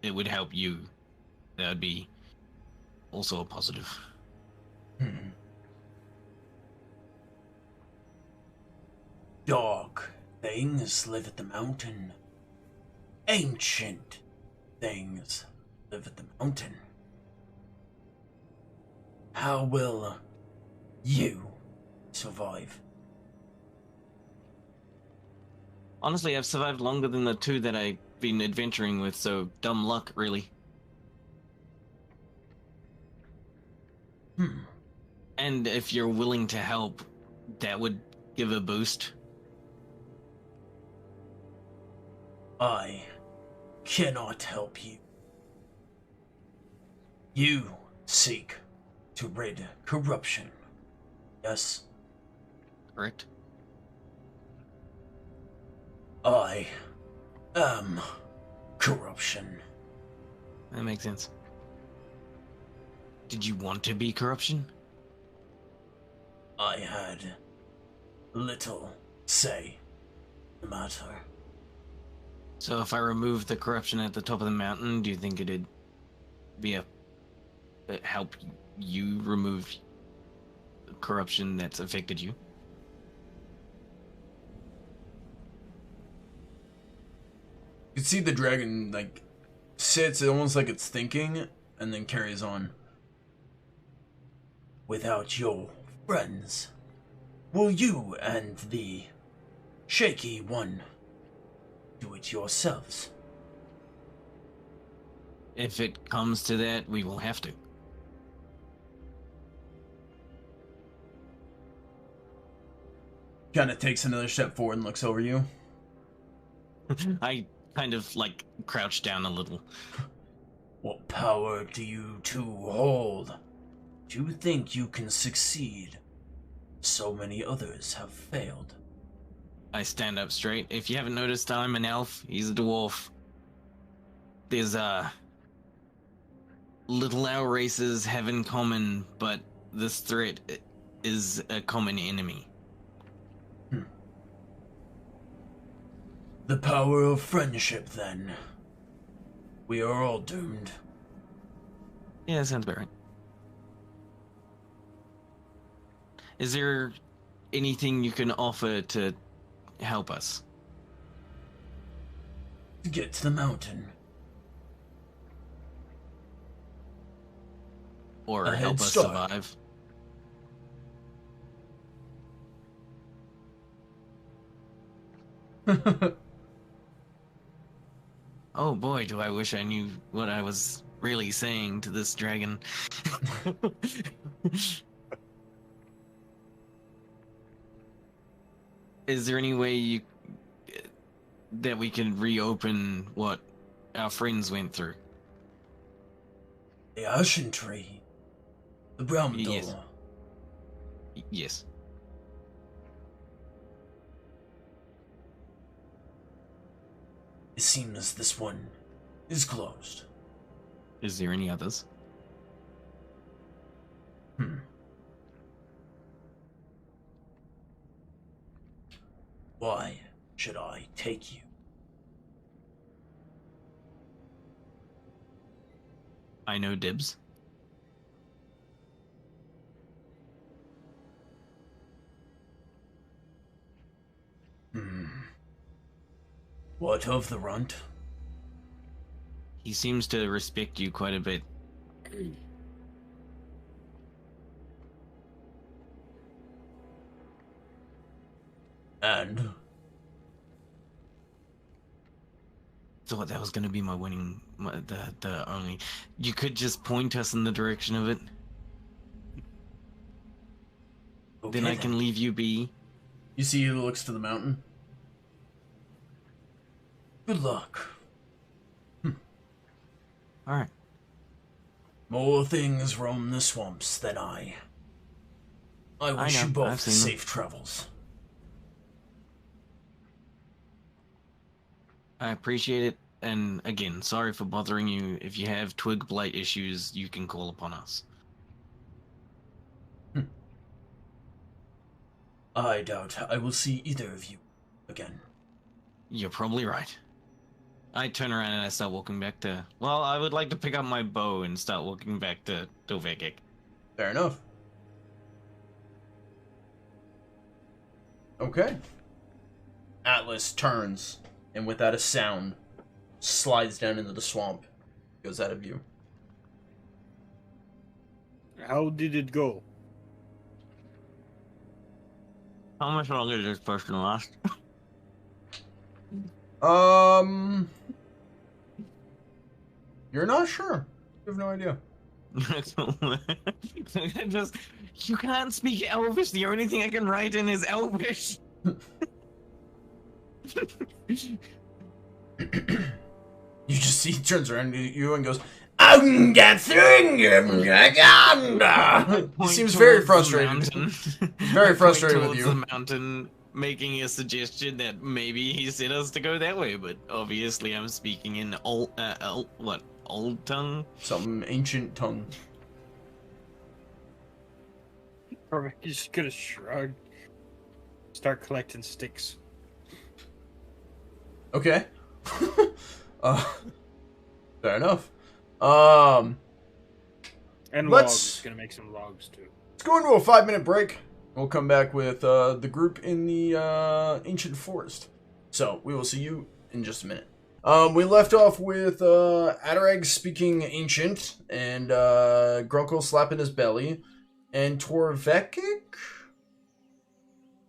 it would help you, that would be also a positive. Dark things live at the mountain. Ancient things live at the mountain. How will you survive? Honestly, I've survived longer than the two that I've been adventuring with, so dumb luck, really. And if you're willing to help, that would give a boost. I cannot help you. You seek to rid corruption. Yes? Correct? I am corruption. That makes sense. Did you want to be corruption? I had little say in the matter. So if I remove the corruption at the top of the mountain, do you think it'd be help you remove corruption that's affected you? You can see the dragon, like, sits almost like it's thinking, and then carries on. Without your friends, will you and the shaky one do it yourselves? If it comes to that, we will have to. Kind of takes another step forward and looks over you. I kind of, like, crouch down a little. What power do you two hold? Do you think you can succeed? So many others have failed. I stand up straight. If you haven't noticed, I'm an elf. He's a dwarf. There's little our races have in common, but this threat is a common enemy. The power of friendship, then. We are all doomed. Yeah, that sounds about right. Is there anything you can offer to help us? To get to the mountain. Or A help head us start. survive? Oh boy, do I wish I knew what I was really saying to this dragon. Is there any way that we can reopen what our friends went through? The Ashen Tree. The Realm Door. Yes. Yes. It seems this one is closed. Is there any others? Why should I take you? I know dibs. What of the runt? He seems to respect you quite a bit. And? Thought that was going to be my winning, the only. You could just point us in the direction of it. Okay, Then I can leave you be. You see who looks to the mountain? Good luck. Alright. More things roam the swamps than I. I wish know, you both I've seen them. safe travels. I appreciate it, and again, sorry for bothering you. If you have twig blight issues, you can call upon us. I doubt I will see either of you again. You're probably right. I turn around and I start walking back to... Well, I would like to pick up my bow and start walking back to Torvekek. Fair enough. Okay. Atlas turns, and without a sound, slides down into the swamp. Goes out of view. How did it go? How much longer does this person last? You're not sure. You have no idea. Just, you can't speak Elvish. The only thing I can write in is Elvish. You just see he turns around to you and goes, he seems very frustrated. Very frustrated with you. The mountain, making a suggestion that maybe he said us to go that way, but obviously I'm speaking in old tongue? Some ancient tongue. Or he's just gonna shrug. Start collecting sticks. Okay. Fair enough. And Let's- logs. Gonna make some logs too. Let's go into a 5-minute break. We'll come back with the group in the ancient forest. So we will see you in just a minute. We left off with Adarag speaking ancient and Grunkle slapping his belly and Torvekek.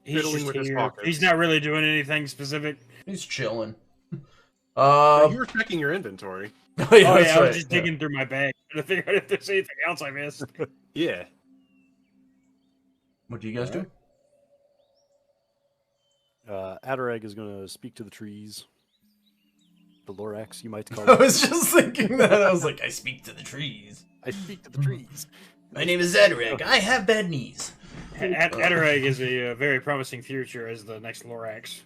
He's Fiddling just with his here. pockets. He's not really doing anything specific. He's chilling. You were checking your inventory. Oh Oh yeah, that's I was right. just digging through my bag to figure out if there's anything else I missed. Yeah. What do you guys do? Adarag is going to speak to the trees. The Lorax, you might call I it. was just thinking that. I was like, I speak to the trees. I speak to the trees. My name is Adarag. I have bad knees. Adarag is a very promising future as the next Lorax.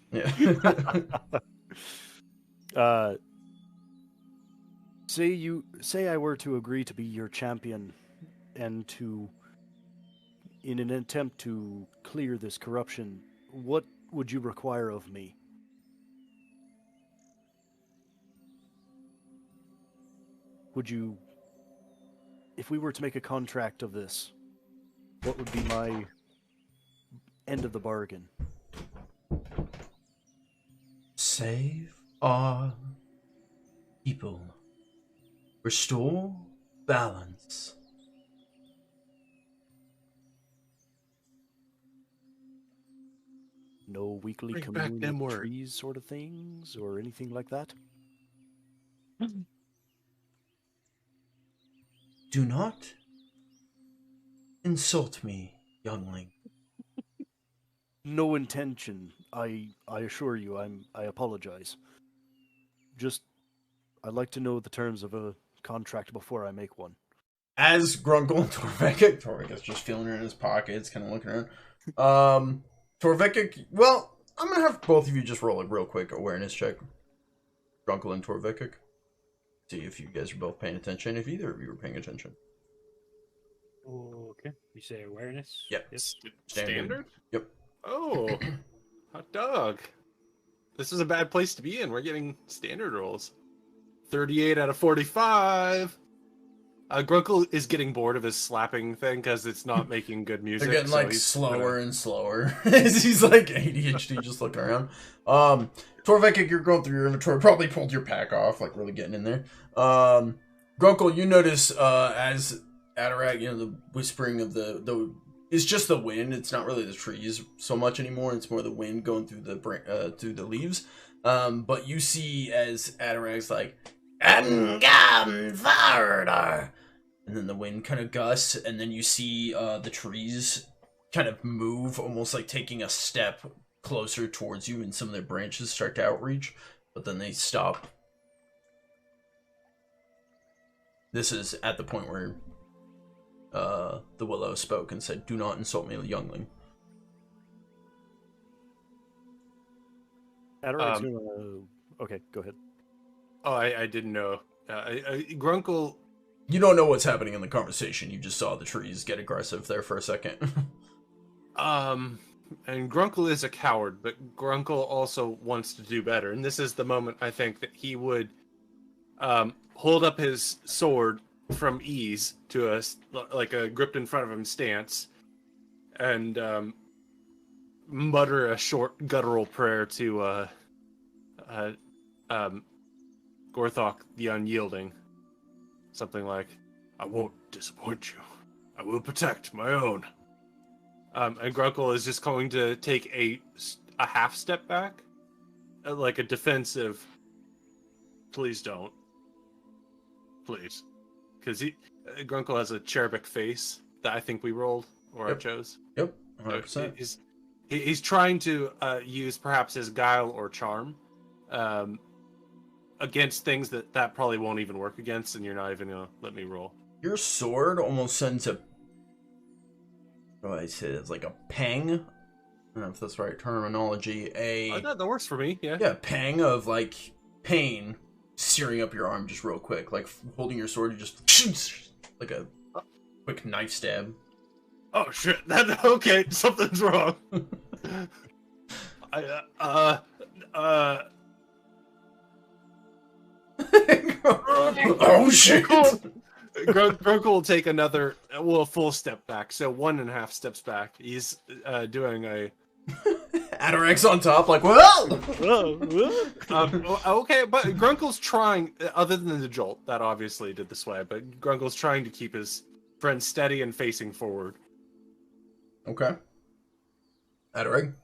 Yeah. Say I were to agree to be your champion and to, in an attempt to clear this corruption, what would you require of me? Would you, if we were to make a contract of this, what would be my end of the bargain? Save our people. Restore balance. No weekly Bring back commune them with words. trees sort of things or anything like that? Do not insult me, youngling. No intention. I assure you. I apologize. Just I'd like to know the terms of a contract before I make one. As Grunkle and Torvekek's just feeling in his pockets, kind of looking around. Torvekek, well, I'm gonna have both of you just roll a real quick awareness check. Grunkle and Torvekek. See if you guys are both paying attention, if either of you are paying attention. Okay. You say awareness? Yep. Yes. Standard? Yep. Oh, hot dog. This is a bad place to be in. We're getting standard rolls. 38 out of 45. Grunkle is getting bored of his slapping thing because it's not making good music. They're getting so like he's slower gonna- and slower as he's like ADHD just looking around. Torvekek, you're going through your inventory, probably pulled your pack off, like really getting in there. Grunkle, you notice as Adarag, the whispering of the it's just the wind. It's not really the trees so much anymore. It's more the wind going through the leaves. But you see as Adarag's like, and then the wind kind of gusts, and then you see the trees kind of move, almost like taking a step closer towards you, and some of their branches start to outreach, but then they stop. This is at the point where the willow spoke and said, "Do not insult me, youngling." Adarag's gonna... Okay, go ahead. Oh, I didn't know. Grunkle. You don't know what's happening in the conversation. You just saw the trees get aggressive there for a second. And Grunkle is a coward, but Grunkle also wants to do better. And this is the moment I think that he would hold up his sword from ease to a gripped in front of him stance, and mutter a short guttural prayer to Gorthok the Unyielding. Something like, "I won't disappoint you. I will protect my own." And Grunkle is just going to take a half step back, like a defensive. Please don't. Please, because Grunkle has a cherubic face that I think we rolled or I chose. Yep, 100%. He's trying to use perhaps his guile or charm against things that probably won't even work against, and you're not even gonna let me roll. Your sword almost sends a... What do I say? It's like a pang. I don't know if that's the right terminology. That works for me, yeah. Yeah, pang of like pain searing up your arm just real quick. Like holding your sword, you just like a quick knife stab. Oh shit! Okay, something's wrong. Oh shit! Grunkle will take a full step back, so 1.5 steps back. He's doing a... Adarag's on top, like, whoa! Okay, but Grunkle's trying, other than the jolt, that obviously did the sway, but Grunkle's trying to keep his friend steady and facing forward. Okay. Adarag?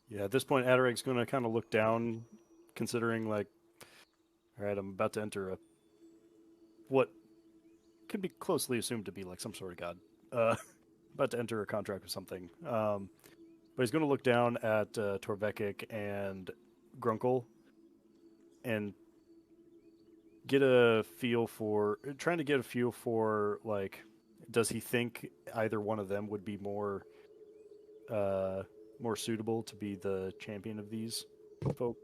Yeah, at this point, Adarag's going to kind of look down, considering, like, all right, I'm about to enter what could be closely assumed to be, like, some sort of god. About to enter a contract with something. But he's going to look down at Torvekek and Grunkle and trying to get a feel for, like, does he think either one of them would be more suitable to be the champion of these folk?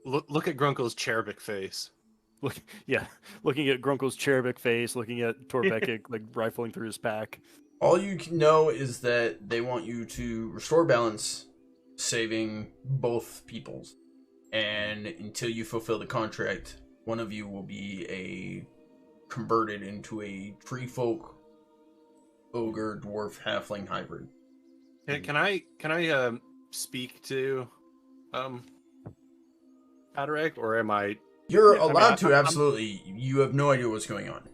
Look at Grunkle's cherubic face. Looking at Grunkle's cherubic face, looking at Torvekek like rifling through his pack. All you can know is that they want you to restore balance, saving both peoples. And until you fulfill the contract, one of you will be converted into a tree folk, ogre, dwarf, halfling hybrid. Can I speak to Adarag, or am I? You're allowed to, absolutely. You have no idea what's going on.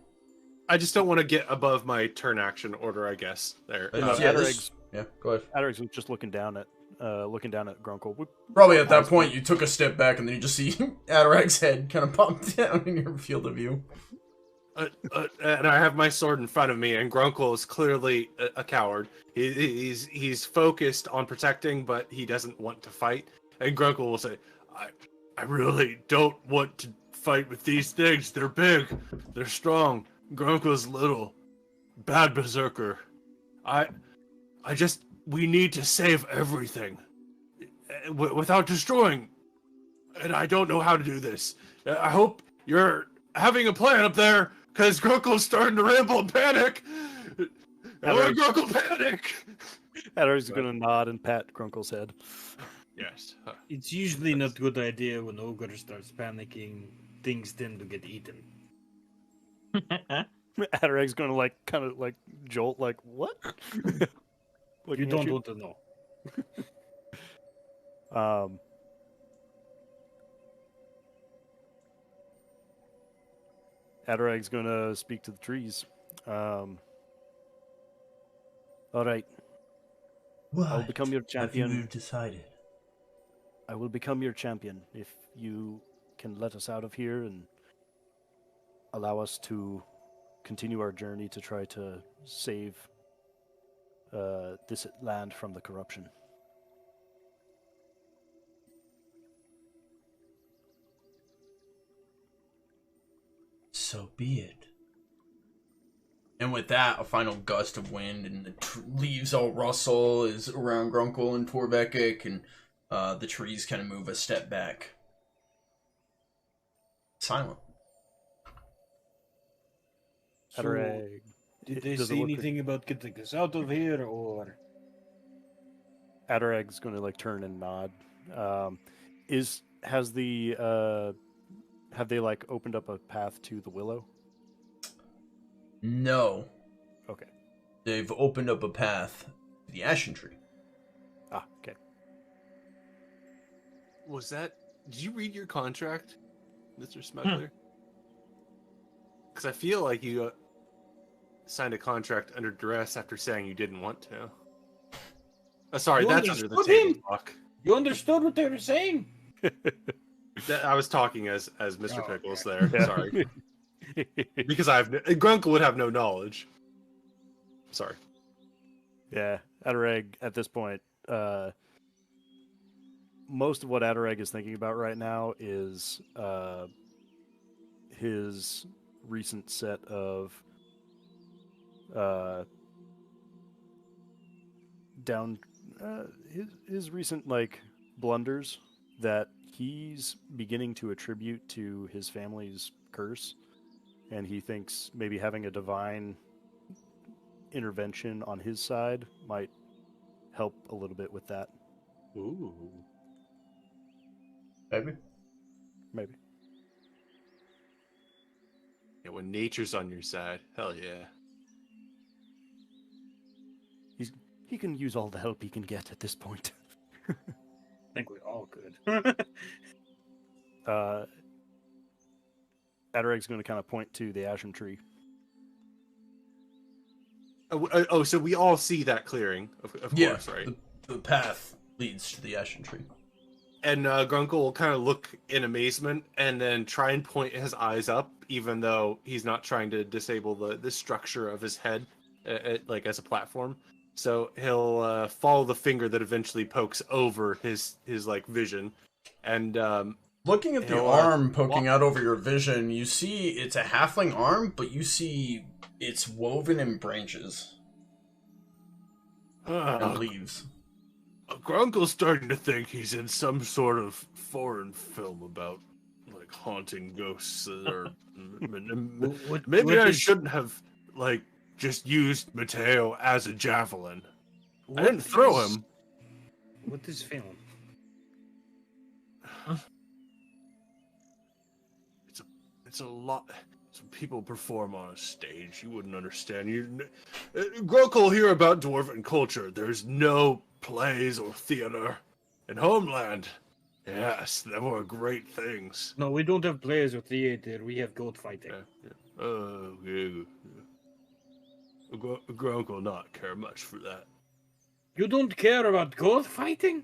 I just don't want to get above my turn action order, I guess. There. Yeah, go ahead. Adarag's just looking down at Grunkle. Probably at that point, you took a step back, and then you just see Adarag's head kind of pop down in your field of view. And I have my sword in front of me, and Grunkle is clearly a coward. He's focused on protecting, but he doesn't want to fight. And Grunkle will say, I really don't want to fight with these things. They're big. They're strong. Grunkle's little. Bad berserker. We need to save everything without destroying. And I don't know how to do this. I hope you're having a plan up there because Grunkle's starting to ramble and panic. Grunkle panic. Adarag's gonna nod and pat Grunkle's head. Yes. It's usually not a good idea when ogre starts panicking. Things tend to get eaten. Adarag's gonna like kind of like jolt, like what? You Looking don't at want to know. Adarag's gonna speak to the trees. All right, What I'll become your champion. have you decided? I will become your champion if you can let us out of here and allow us to continue our journey to try to save this land from the corruption. So be it. And with that, a final gust of wind and the leaves all rustle is around Grunkle and Torvekek, and the trees kind of move a step back. Silent. Adarag. Did they Does it say look anything about getting us out of here, or? Adarag's going to like turn and nod. Have they like opened up a path to the willow? No. Okay. They've opened up a path to the ashen tree. Ah, okay. Was that? Did you read your contract, Mr. Smuggler? Because I feel like you signed a contract under duress after saying you didn't want to. Sorry, You that's under the understood table him? talk. You understood what they were saying? I was talking as Mr. Oh, Pickles okay. there. Sorry, because Grunkle would have no knowledge. Sorry. Yeah, Adarag at this point, most of what Adarag is thinking about right now is his recent set of his recent like blunders that he's beginning to attribute to his family's curse, and he thinks maybe having a divine intervention on his side might help a little bit with that. Ooh. Maybe. Maybe. Yeah, when nature's on your side, hell yeah. He can use all the help he can get at this point. I think we all could. Adarag's going to kind of point to the ashen tree. Oh, so we all see that clearing, of course, right? The path leads to the ashen tree. And Grunkle will kind of look in amazement and then try and point his eyes up, even though he's not trying to disable the structure of his head, like as a platform. So he'll follow the finger that eventually pokes over his like vision, and looking at the arm poking out over your vision, you see it's a halfling arm, but you see it's woven in branches and leaves. Grunkle's starting to think he's in some sort of foreign film about like haunting ghosts, or maybe I shouldn't have like just used Mateo as a javelin. I didn't throw him. What is film? It's a lot. Some people perform on a stage. You wouldn't understand. Grunkle hear about dwarven culture. There's no plays or theater. In Homeland, yes, there were great things. No, we don't have plays or theater. We have goat fighting. Yeah. Grunkle not care much for that. You don't care about goat fighting?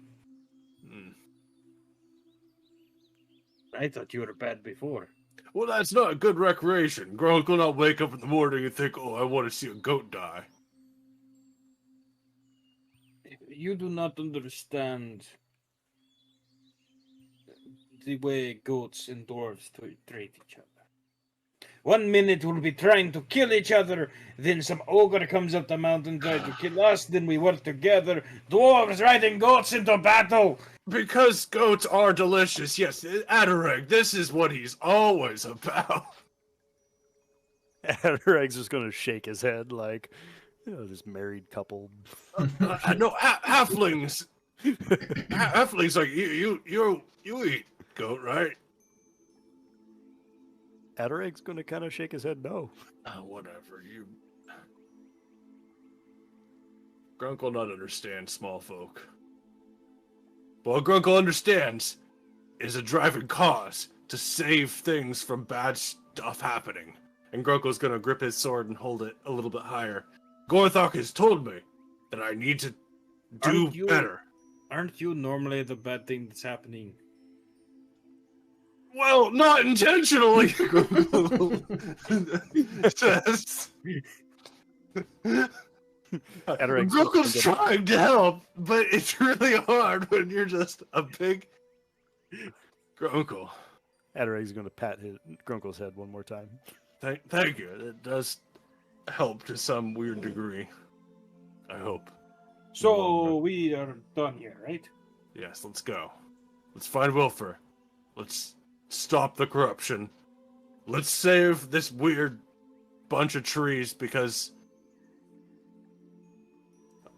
I thought you were bad before. Well, that's not good recreation. Grunkle not wake up in the morning and think, oh, I want to see a goat die. You do not understand the way goats and dwarves treat each other. 1 minute we'll be trying to kill each other, then some ogre comes up the mountain trying to kill us, then we work together. Dwarves riding goats into battle! Because goats are delicious, yes. Adarag, this is what he's always about. Adarag's just gonna shake his head like, this married couple. No, halflings. Halflings like you eat goat, right? Adarag's gonna kind of shake his head no. Whatever. You. Grunkle not understand small folk. But what Grunkle understands is a driving cause to save things from bad stuff happening. And Grunkle's gonna grip his sword and hold it a little bit higher. Gorthok has told me that I need to do better. Aren't you normally the bad thing that's happening? Well, not intentionally. Says. Grunkle's trying to help, but it's really hard when you're just a big Grunkle. Adarag's gonna pat Grunkle's head one more time. Thank you. It does help to some weird degree. I hope. So we are done here, right? Yes, let's go. Let's find Wylfer. Let's stop the corruption. Let's save this weird bunch of trees because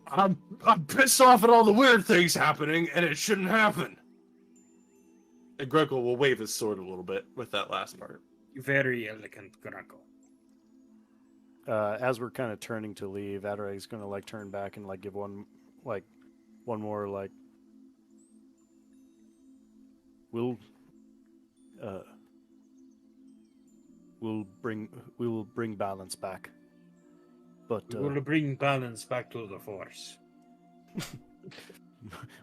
I'm pissed off at all the weird things happening and it shouldn't happen. And Grunkle will wave his sword a little bit with that last part. Very elegant, Grunkle. As we're kind of turning to leave, Adarag's gonna like turn back and like give one more like we will bring balance back. But we will bring balance back to the Force.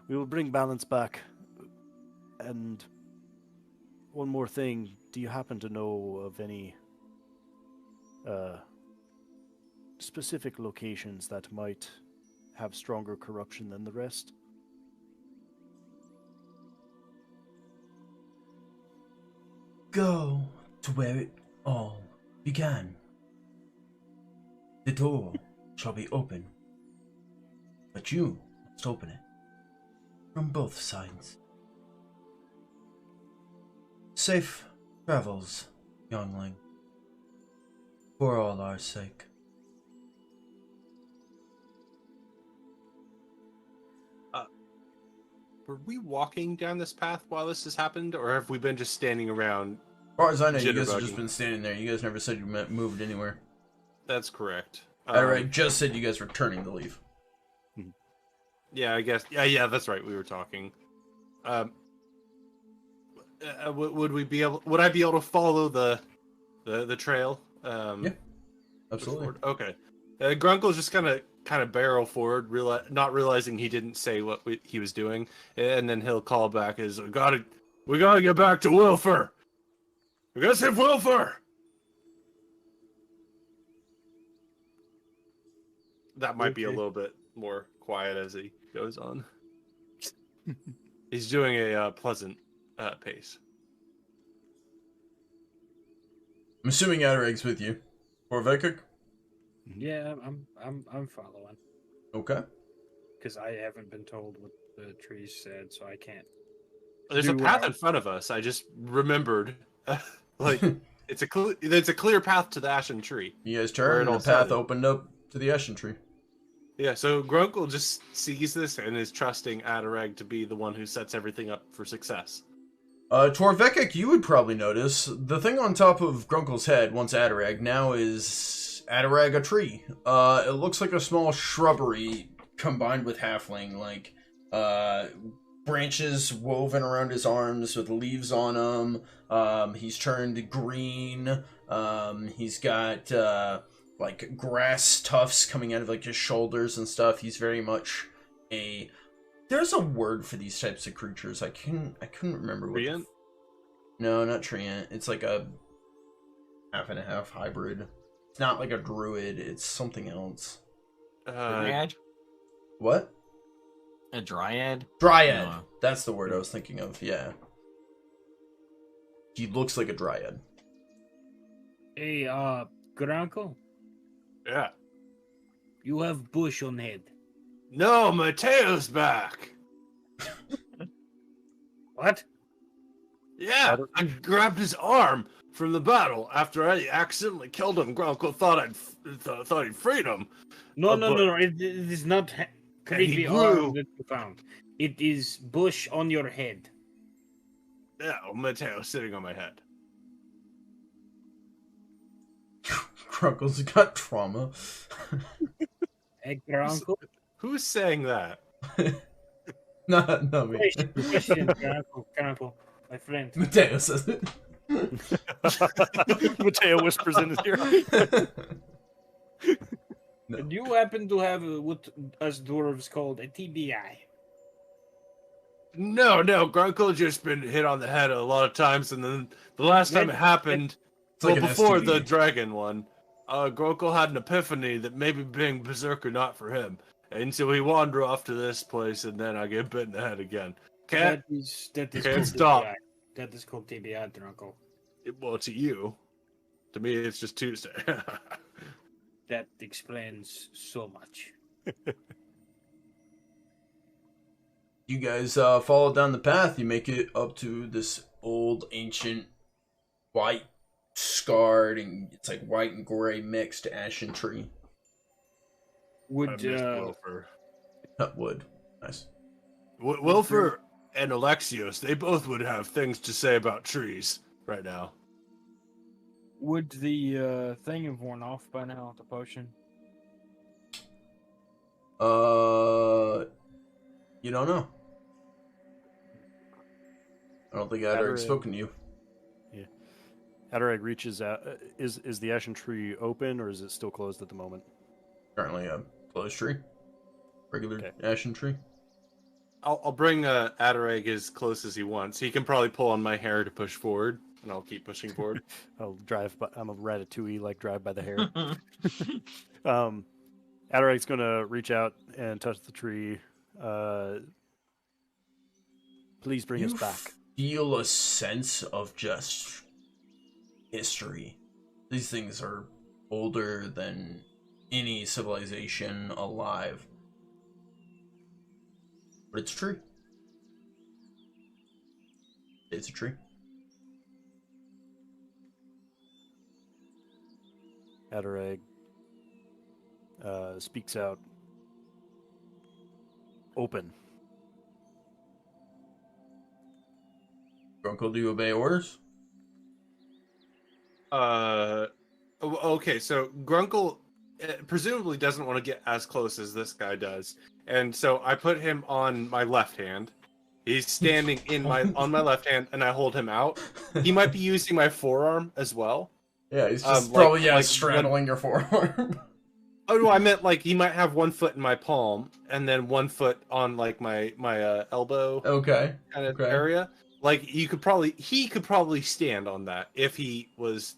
we will bring balance back. And one more thing, do you happen to know of any specific locations that might have stronger corruption than the rest? Go to where it all began. The door shall be open, but you must open it from both sides. Safe travels, youngling, for all our sake. Were we walking down this path while this has happened, or have we been just standing around? As far as I know, you guys have jitterbugging? just been standing there. You guys never said you moved anywhere. That's correct. Adarag just said you guys were turning to leave. Yeah, I guess. Yeah, that's right. We were talking. Would we be able? Would I be able to follow the trail? Yeah, absolutely. Forward? Okay. Grunkle's just kind of barrel forward, not realizing he didn't say what he was doing, and then he'll call back as we gotta get back to Wylfer. We gotta save Wylfer. That might be a little bit more quiet as he goes on. He's doing a pleasant pace. I'm assuming Adarag's with you. Torvekek? Yeah, I'm following. Okay. Because I haven't been told what the trees said, so I can't. There's a path in front of us. I just remembered. Like it's a clear path to the ashen tree. You guys turn, and the path opened up to the ashen tree. Yeah, so Grunkle just sees this and is trusting Adarag to be the one who sets everything up for success. Torvekek, you would probably notice the thing on top of Grunkle's head, once Adarag, now is Adarag a tree. It looks like a small shrubbery combined with halfling, like branches woven around his arms with leaves on them. He's turned green. He's got like grass tufts coming out of like his shoulders and stuff. He's very much a... There's a word for these types of creatures. I couldn't remember what. Treant? No, not treant. It's like a half and a half hybrid. It's not like a druid. It's something else. Dryad? What? A dryad? Dryad. No. That's the word I was thinking of. Yeah. He looks like a dryad. Hey, Grunkle, Yeah. you have bush on head. No, my tail's back. What? Yeah, I grabbed his arm from the battle after I accidentally killed him. Grunkle thought he'd freed him. No, but- it is not creepy grew. arm that you found. It is bush on your head. Yeah, Mateo sitting on my head. Grunkle's got trauma. Hey, Grunkle. Who's saying that? Not me. Question, Grunkle, my friend. Mateo says it. Mateo whispers in his ear. No. Do you happen to have what us dwarves called a TBI? No, Grunkle just been hit on the head a lot of times, and then the last time it happened, It's like an before STD. the dragon one, Grunkle had an epiphany that maybe being berserker not for him, and so he wandered off to this place, and then I get bit in the head again. That is Can't called stop. TBI. That is called TBI, Grunkle. Well, to you, to me, it's just Tuesday. That explains so much. You guys follow down the path. You make it up to this old, ancient, white, scarred, and it's like white and gray mixed ashen tree. I Would missed Wylfer. Cut wood. Nice. Wylfer and Alexios, they both would have things to say about trees right now. would the thing have worn off by now? The potion. You don't know. I don't think Adarag's Adarag. spoken to you. Adarag reaches out. Is the ashen tree open or is it still closed at the moment? Currently a closed tree. Regular Okay. ashen tree. I'll bring Adarag as close as he wants. He can probably pull on my hair to push forward, and I'll keep pushing forward. I'll drive. I'm a ratatouille, like drive by the hair. Adarag's gonna reach out and touch the tree. Please bring us back. Feel a sense of just history. These things are older than any civilization alive. But it's true. It's a tree. Adarag speaks out. Open. Grunkle, do you obey orders? Okay, so Grunkle presumably doesn't want to get as close as this guy does, and so I put him on my left hand. He's standing on my left hand, and I hold him out. He might be using my forearm as well. Yeah, he's just like- probably like straddling your forearm. Oh no, I meant like he might have one foot in my palm, and then one foot on like my elbow Okay. kind of okay. area. Like he could probably stand on that if he was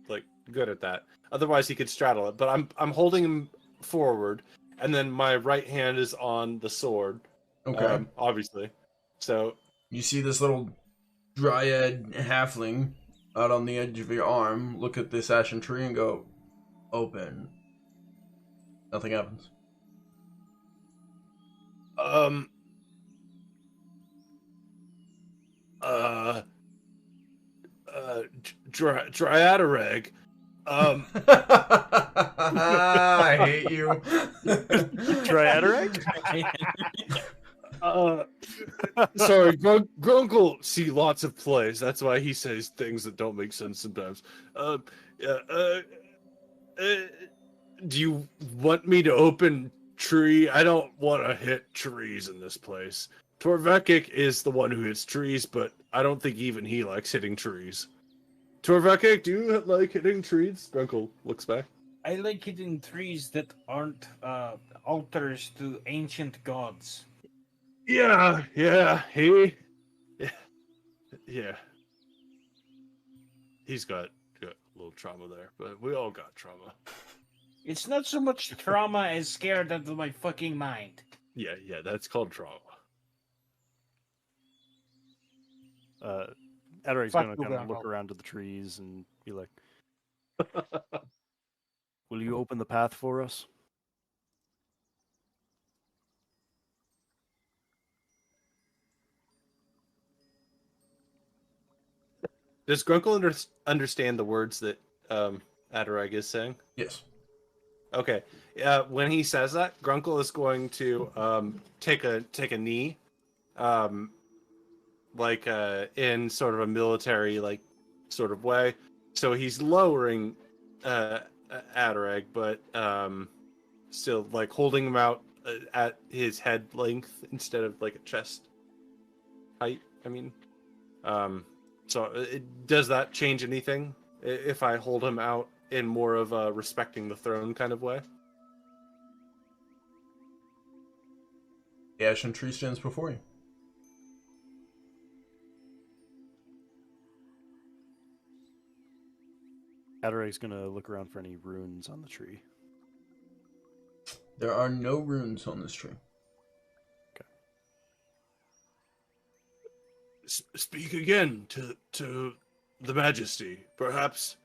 like good at that. Otherwise, he could straddle it. But I'm holding him forward, and then my right hand is on the sword. Okay. Obviously. So You see this little dryad halfling out on the edge of your arm look at this ashen tree and go, open. Nothing happens. Adarag. I hate you. Try Adarag? Sorry, Grunkle see lots of plays. That's why he says things that don't make sense sometimes. Do you want me to open tree? I don't want to hit trees in this place. Torvekek is the one who hits trees, but I don't think even he likes hitting trees. Torvekek, do you like hitting trees? Grunkle looks back. I like hitting trees that aren't altars to ancient gods. Yeah. He's got a little trauma there, but we all got trauma. It's not so much trauma as scared out of my fucking mind. Yeah, that's called trauma. Adarag's Fuck gonna you, kind of look Grunkle. around to the trees and be like, "Will you open the path for us?" Does Grunkle understand the words that Adarag is saying? Yes. Okay. When he says that, Grunkle is going to take a knee, like in sort of a military like sort of way. So he's lowering Adarag, but still like holding him out at his head length instead of like a chest height. I mean, so does that change anything if I hold him out in more of a respecting the throne kind of way? The ashen tree stands before you. Adarag's gonna look around for any runes on the tree. There are no runes on this tree. Speak again to the Majesty. Perhaps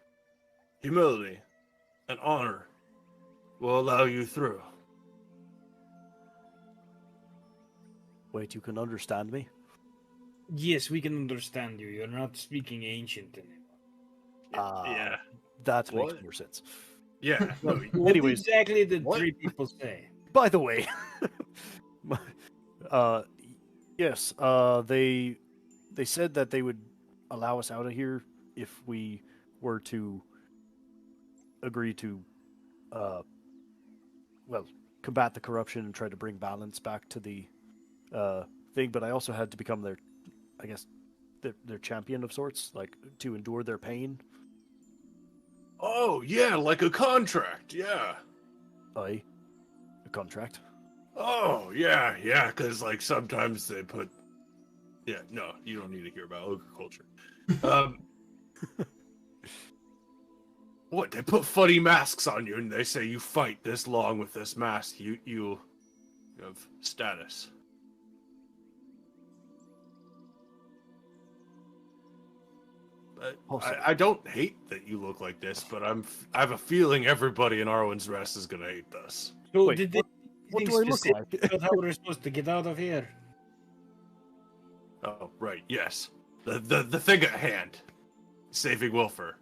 humility and honor will allow you through. Wait, you can understand me? Yes, we can understand you. You're not speaking ancient anymore. Yeah. That What? makes more sense. Yeah. No, What Anyways, exactly did what? 3 people say? by the way, yes, they said that they would allow us out of here if we were to agree to, well, combat the corruption and try to bring balance back to the thing. But I also had to become their, I guess, their champion of sorts, like to endure their pain. oh, yeah, like a contract. Yeah. A contract. Oh, yeah, because like sometimes they put. Yeah, no, you don't need to hear about ogre culture. What, they put funny masks on you and they say you fight this long with this mask, you have status. But I don't hate that you look like this, but I have a feeling everybody in Arwen's Rest is gonna hate this. So Wait, did they what think do I look specific like? about how we're supposed to get out of here? Oh, right, yes. The thing at hand. Saving Wylfer.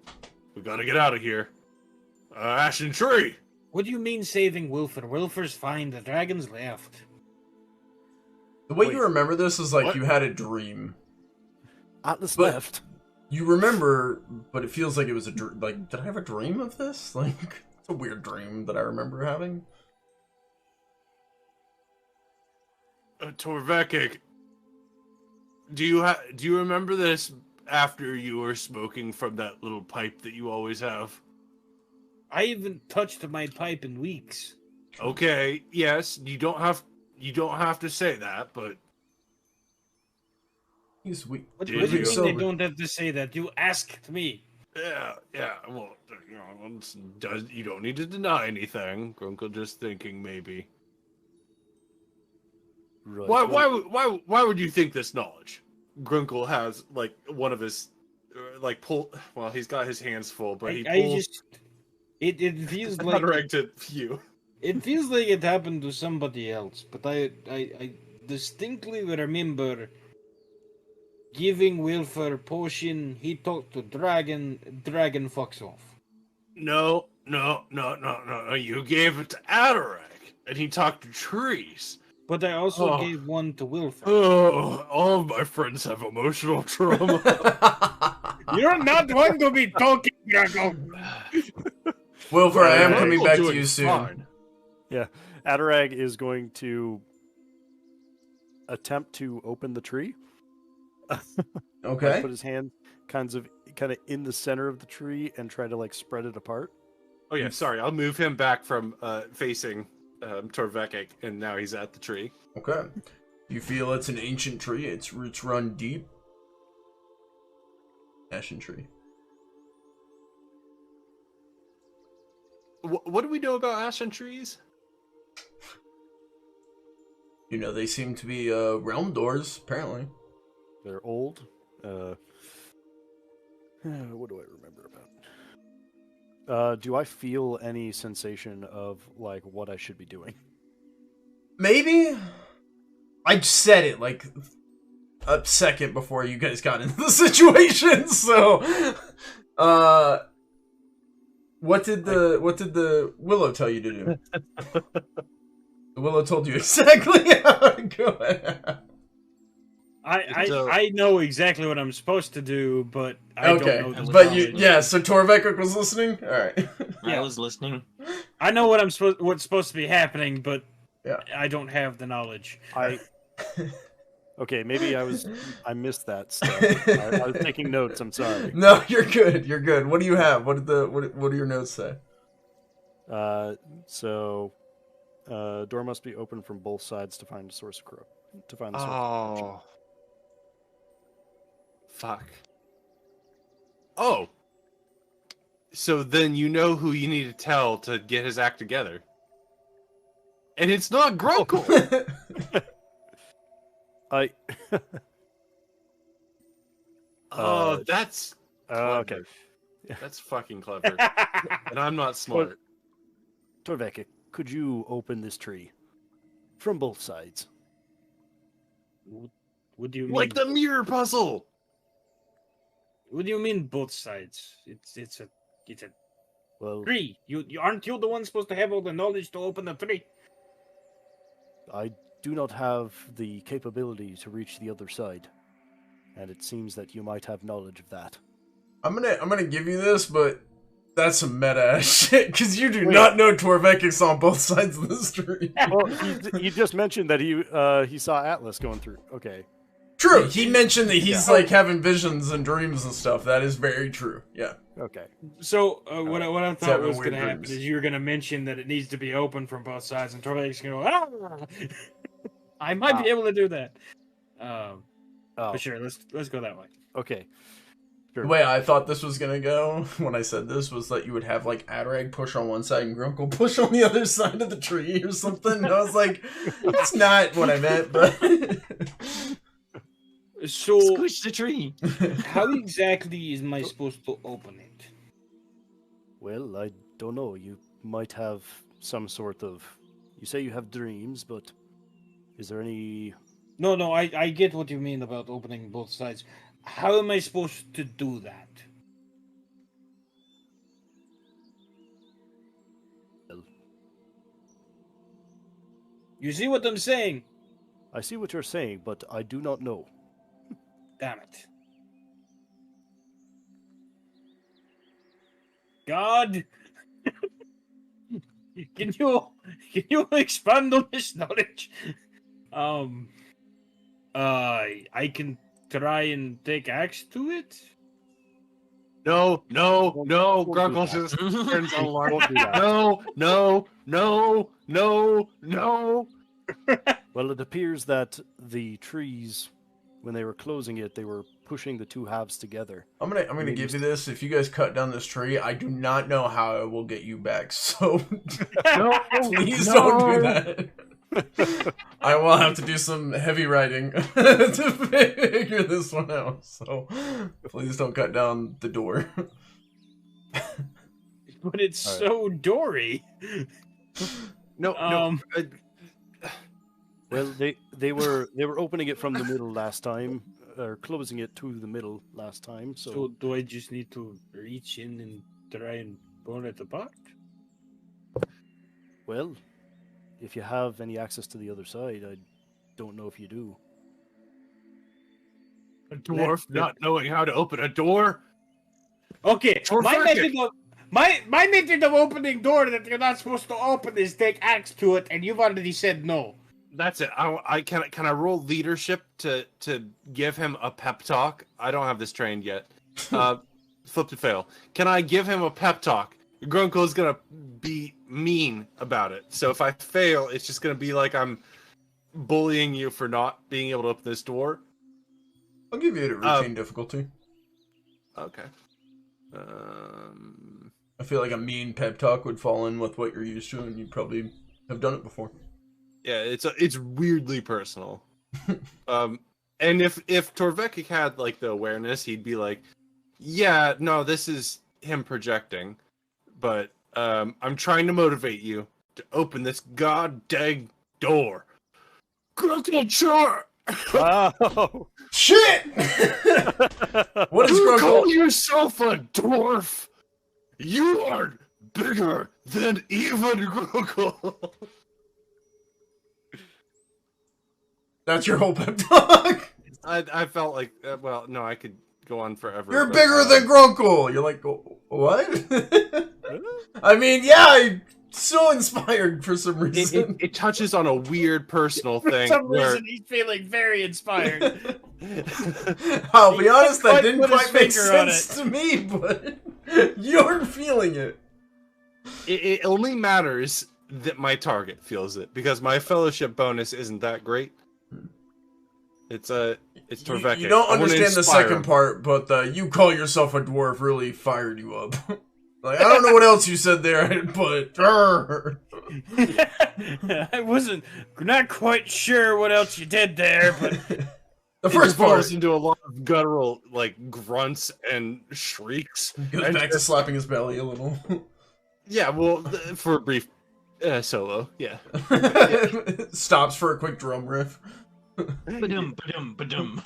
We gotta get out of here. Ashen Tree! What do you mean saving Wylfer? Wylfer's fine. The dragon's left. The way Wait. you remember this is like What? you had a dream. Atlas But- left. You remember, but it feels like it was a dream. Like, did I have a dream of this? Like, it's a weird dream that I remember having. Torvekek, do you remember this after you were smoking from that little pipe that you always have? I haven't touched my pipe in weeks. Okay, yes, you don't have to say that, but He's weak. What, Did what do you you? mean So- they don't have to say that? You asked me. yeah, well, you know, you don't need to deny anything. Grunkle just thinking maybe. Right. Why would you think this knowledge? Grunkle has like one of his like pull. Well, he's got his hands full, but he I pulls just it feels like directed you. it feels like it happened to somebody else, but I distinctly remember giving Wylfer potion. He talked to dragon fucks off. No. You gave it to Adarag, and he talked to trees. But I also Oh. gave one to Wylfer. Oh, all of my friends have emotional trauma. You're not one to be talking, Grunkle. Wilfer, I am Grunkle coming back to doing you soon. fine. Yeah, Adarag is going to attempt to open the tree. Okay. Like, put his hand kind of in the center of the tree and try to like spread it apart. Oh yeah, sorry. I'll move him back from facing Torvekek, and now he's at the tree. Okay. You feel it's an ancient tree. Its roots run deep. Ashen tree. What do we know about ashen trees? You know, they seem to be realm doors, apparently. They're old. What do I remember about? Do I feel any sensation of like what I should be doing? Maybe? I said it like a second before you guys got into the situation. So, what did the Willow tell you to do? The Willow told you exactly how to go ahead. I know exactly what I'm supposed to do, but I Okay, don't know the but knowledge. so Torvekek was listening. All right. I was listening. I know what's supposed to be happening, but Yeah. I don't have the knowledge. Okay, maybe I missed that stuff. I was taking notes. I'm sorry. No, you're good. You're good. What do you have? What do your notes say? So, door must be open from both sides to find the source of corruption. Oh. Fuck. Oh. So then you know who you need to tell to get his act together. And it's not Grunkle. That's clever. Okay. That's fucking clever. And I'm not smart. Torvekek, could you open this tree from both sides? What do you mean? Like the mirror puzzle. What do you mean both sides? It's a Well, tree. You aren't you the one supposed to have all the knowledge to open the tree? I do not have the capability to reach the other side, and it seems that you might have knowledge of that. I'm gonna give you this, but that's some meta ass shit because you do not know Torvekek's on both sides of the street. Well, he just mentioned that he saw Atlas going through. Okay. True. He mentioned that he's like having visions and dreams and stuff. That is very true. Yeah. Okay. So what I thought having was weird going to happen dreams. is you were going to mention that it needs to be open from both sides, and Torvekek's going to go, ah! I might be able to do that. But sure, let's go that way. Okay. Sure. The way I thought this was gonna go when I said this was that you would have like Adarag push on one side and Grunkle push on the other side of the tree or something. And I was like, that's not what I meant, but So Squish the tree. how exactly am I supposed to open it? Well, I don't know. You might have some sort of. You say you have dreams, but is there any? No, I get what you mean about opening both sides. How am I supposed to do that? You see what I'm saying? I see what you're saying, but I do not know. Damn it. God, can you expand on this knowledge? I can try and take axe to it. No, Grunkle just turns on alarm. Don't do that. No. Well, it appears that the trees, when they were closing it, they were pushing the two halves together. I'm gonna give you this. If you guys cut down this tree, I do not know how I will get you back. So please don't do that. I will have to do some heavy writing to figure this one out. So please don't cut down the door. But it's so dory. No. Well, they were opening it from the middle last time, or closing it to the middle last time. So do I just need to reach in and try and pull it apart? Well, if you have any access to the other side, I don't know if you do. A dwarf not knowing how to open a door? Okay, Torvekek. my method of opening door that you're not supposed to open is take axe to it, and you've already said no. That's it. I can I roll leadership to give him a pep talk? I don't have this trained yet. Flip to fail. Can I give him a pep talk? Grunkle is gonna be mean about it. So if I fail, it's just gonna be like I'm bullying you for not being able to open this door. I'll give you a routine difficulty. Okay. I feel like a mean pep talk would fall in with what you're used to, and you probably have done it before. Yeah, it's weirdly personal. And if Torvekek had like the awareness, he'd be like, "Yeah, no, this is him projecting, but I'm trying to motivate you to open this goddamn door." Grunkle, sure. Oh. Shit! What is You call Grunkle? yourself a dwarf? You are bigger than even Grunkle. That's your whole pep talk? I felt like, well, no, I could go on forever. You're but, bigger than Grunkle! You're like, what? I mean, yeah, I'm so inspired for some reason. it touches on a weird personal For thing. some where- reason, he's feeling very inspired. I'll be He honest, can't that quite didn't put his quite make finger on sense to me, but you're feeling it. It only matters that my target feels it, because my fellowship bonus isn't that great. It's Torvekek. You don't I wanna understand the inspire second him. part, but the you call yourself a dwarf really fired you up. Like, I don't know what else you said there, but I wasn't not quite sure what else you did there, but the It first part goes into a lot of guttural like grunts and shrieks. goes And back to slapping his belly a little. Yeah, well, for a brief solo, yeah. Stops for a quick drum riff. Ba-dum, ba-dum, ba-dum.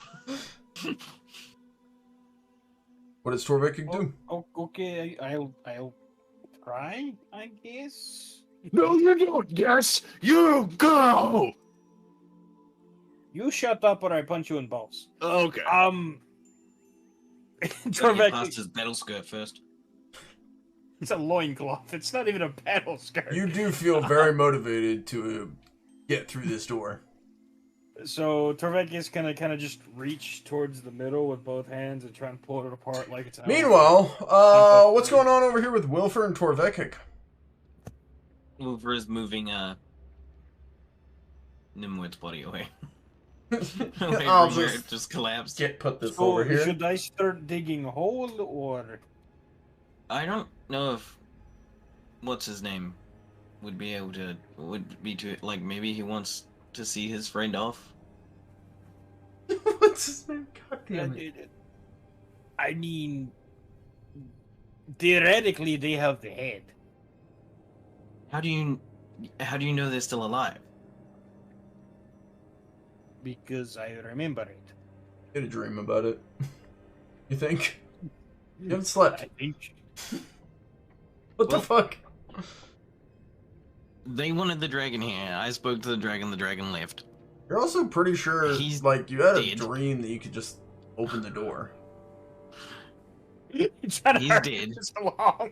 What does Torvekek do? okay, I'll try, I guess. No, you don't. Yes, you go. You shut up or I punch you in balls. Okay. Gotta get past Torvekek, his battle skirt first. it's a loincloth. It's not even a battle skirt. You do feel very motivated to get through this door. So Torvekek is gonna kind of just reach towards the middle with both hands and try and pull it apart like it's an Meanwhile, what's going on over here with Wylfer and Torvekek? Wylfer is moving Nimwit's body away. Away I'll from where just it just collapsed. put this So over here. should I start digging a hole or? I don't know if what's his name would be able to like maybe he wants to see his friend off. What's his name? God damn it. I mean, theoretically, they have the head. How do you know they're still alive? Because I remember it. Get a dream about it. You think? You haven't slept. I think. What the fuck? They wanted the dragon here. I spoke to the dragon left. You're also pretty sure, He's like, you had a dead. dream that you could just open the door. He's dead. So long.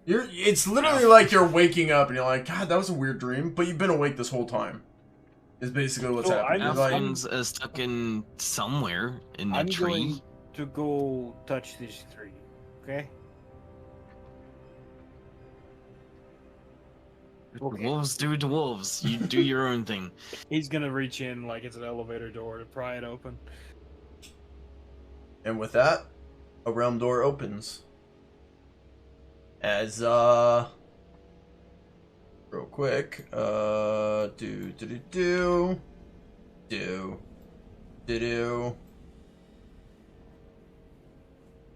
It's literally like you're waking up and you're like, God, that was a weird dream, but you've been awake this whole time. Is basically what's So happening. Our Like, friends are stuck in somewhere in that I'm tree. going to go touch this tree. Okay. Wolves do to wolves. You do your own thing. He's gonna reach in like it's an elevator door to pry it open. and with that, a realm door opens. As, real quick,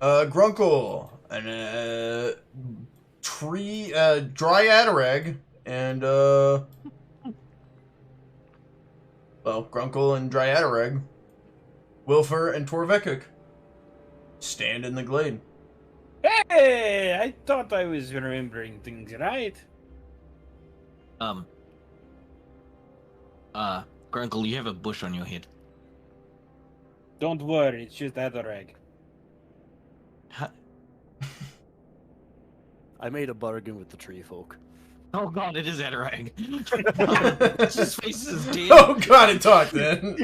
Grunkle, and, dry Adarag, and, well, Grunkle and dry Adarag, Wylfer and Torvekek stand in the glade. Hey, I thought I was remembering things right. Grunkle, you have a bush on your head. Don't worry, it's just Adarag. I made a bargain with the tree folk. Oh god, it is Adarag. His face is dead. Oh god, it talked then.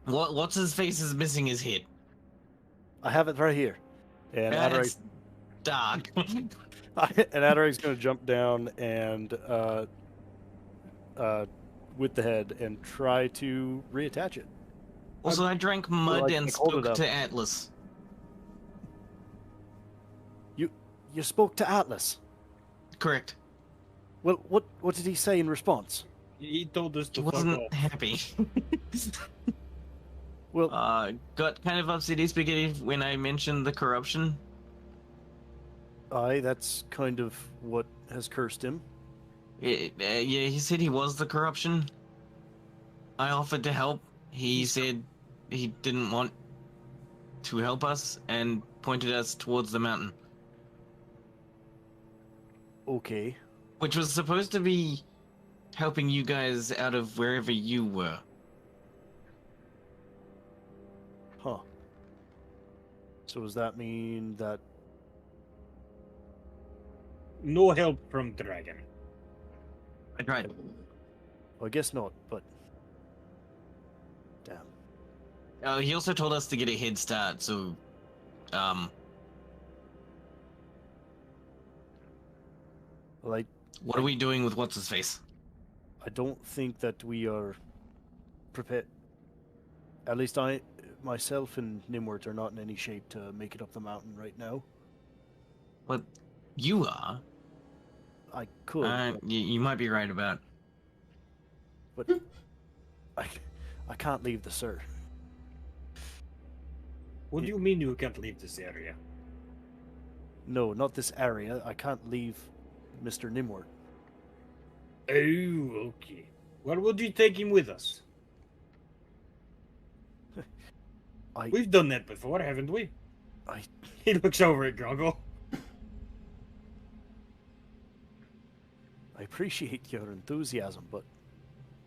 What's his face is missing his head. I have it right here. And That's dark. and Adarag's going to jump down and with the head and try to reattach it. Also, I drank mud I and can't hold it spoke up. to Atlas. You spoke to Atlas. Correct. Well, what did he say in response? He told us He to fuck wasn't off. happy. Well, Got kind of upsetty spaghetti when I mentioned the corruption. that's kind of what has cursed him. Yeah, he said he was the corruption. I offered to help. He said he didn't want to help us and pointed us towards the mountain. Okay. Which was supposed to be helping you guys out of wherever you were. Huh. So does that mean that... No help from Dragon. I tried. Well, I guess not, but... Damn. He also told us to get a head start, so... Well, What are we doing with what's-his-face? I don't think that we are prepared. At least myself and Nimwort are not in any shape to make it up the mountain right now. But you are. I could. You might be right about. But I can't leave the Sur. What do you mean you can't leave this area? No, not this area. I can't leave Mr. Nimwort. Oh, okay. Why would you take him with us? We've done that before, haven't we? He looks over at Grunkle. I appreciate your enthusiasm, but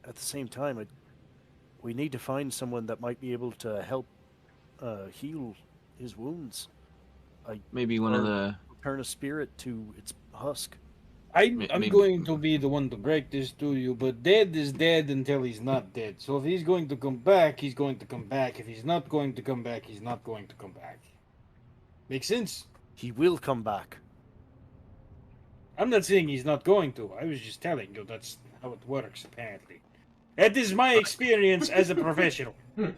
at the same time, we need to find someone that might be able to help heal his wounds. Maybe one of the... Turn a spirit to its husk. I'm going to be the one to break this to you, but dead is dead until he's not dead. So if he's going to come back, he's going to come back. If he's not going to come back, he's not going to come back. Make sense? He will come back. I'm not saying he's not going to. I was just telling you that's how it works, apparently. That is my experience as a professional. I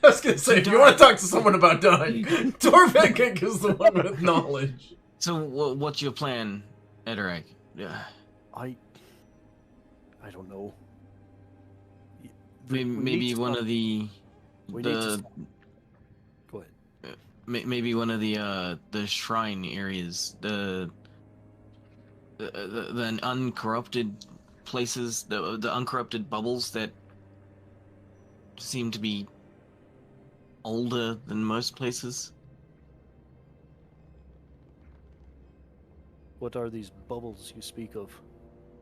was going to say, if you want to talk to someone about dying, Torvekek is the one with knowledge. So, what's your plan, Adarag? Yeah. I don't know. Maybe one of the... Go ahead. Maybe one of the shrine areas, the uncorrupted places, the uncorrupted bubbles that seem to be older than most places. What are these bubbles you speak of?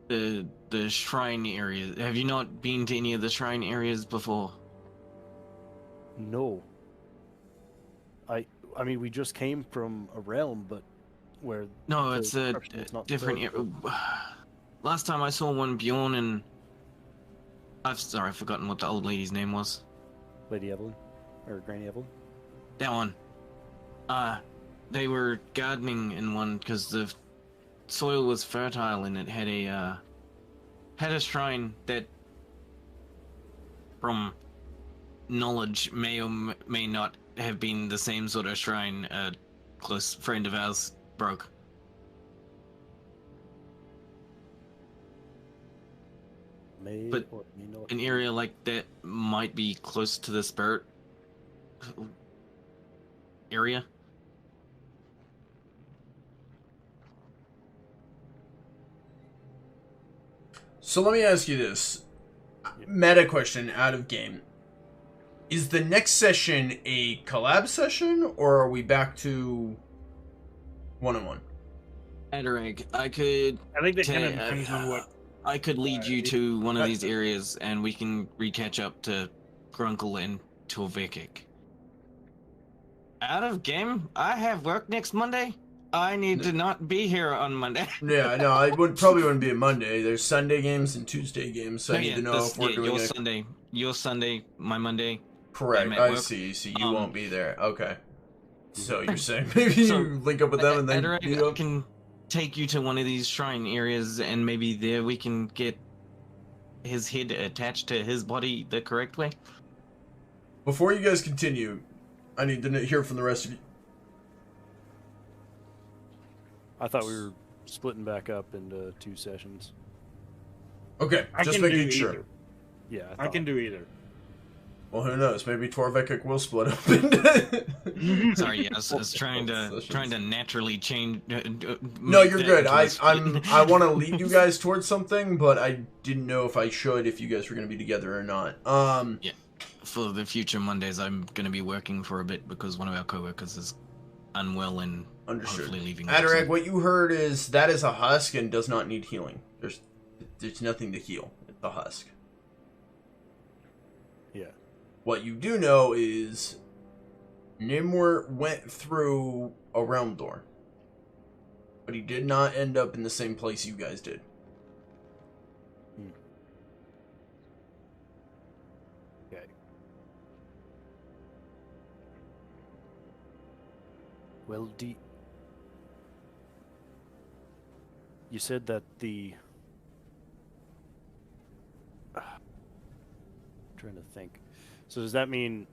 The shrine areas. Have you not been to any of the shrine areas before? No. I mean, we just came from a realm, but where... No, it's a different area. Last time I saw one, Bjorn and... I've forgotten what the old lady's name was. Lady Evelyn? Or Granny Evelyn? That one. They were gardening in one because the soil was fertile and it had a shrine that, from knowledge, may or may not have been the same sort of shrine a close friend of ours broke. But an area like that might be close to the spirit area. So let me ask you this. Meta question out of game. Is the next session a collab session, or are we back to one-on-one? Adarag, I think that kind of depends on what... I could lead you to one of these areas, and we can re-catch up to Grunkle and Torvekek. Out of game? I have work next Monday? I need to not be here on Monday. Yeah, no, I probably wouldn't be a Monday. There's Sunday games and Tuesday games, so I need to know if we're doing your Sunday, my Monday. Correct, I see. So you won't be there. Okay. So you're saying maybe you link up with them and then I can take you to one of these shrine areas, and maybe there we can get his head attached to his body the correct way. Before you guys continue, I need to hear from the rest of you. I thought we were splitting back up into 2 sessions. Okay, just making sure. Yeah, I can do either. Well, who knows? Maybe Torvekek will split up into... Sorry, yeah, I was trying to naturally change. No, make you're that good. into a split. I want to lead you guys towards something, but I didn't know if I should, if you guys were going to be together or not. Yeah. For the future Mondays, I'm going to be working for a bit because one of our coworkers is unwell and Understood. hopefully leaving. Adarag, what you heard is that is a husk and does not need healing. There's nothing to heal. It's a husk. Yeah. What you do know is Nimwort went through a realm door, but he did not end up in the same place you guys did. Okay. Well, you said that the... trying to think. So does that mean...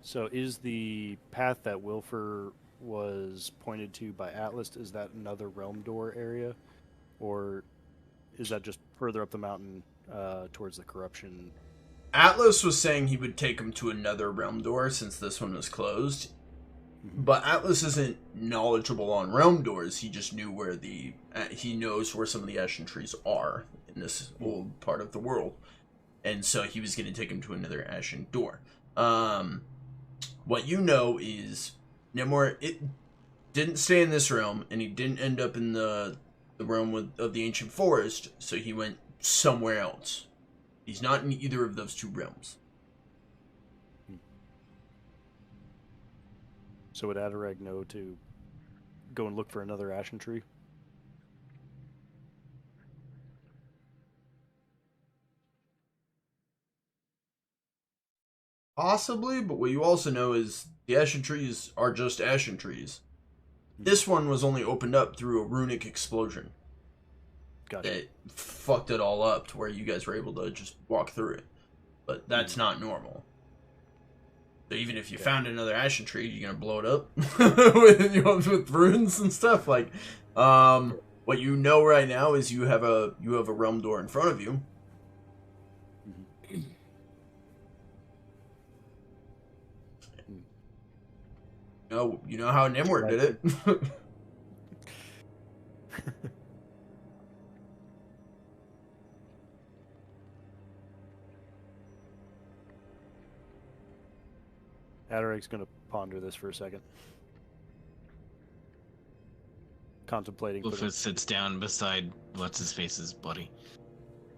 So is the path that Wylfer was pointed to by Atlas, is that another realm door area? Or is that just further up the mountain towards the corruption? Atlas was saying he would take him to another realm door since this one was closed. But Atlas isn't knowledgeable on realm doors. He just knew where he knows where some of the ashen trees are in this old part of the world. And so he was going to take him to another ashen door. What you know is Nimwort, it didn't stay in this realm, and he didn't end up in the realm of the ancient forest, so he went somewhere else. He's not in either of those two realms. So would Adarag know to go and look for another ashen tree? Possibly, but what you also know is the ashen trees are just ashen trees. This one was only opened up through a runic explosion. Gotcha. That fucked it all up to where you guys were able to just walk through it. But that's not normal. So even if you found another ashen tree, you're gonna blow it up with runes and stuff. Like, what you know right now is you have a realm door in front of you. You know how Nimwort did it. Adarag's going to ponder this for a second. Contemplating. Wylfer sits down beside what's-his-face's body.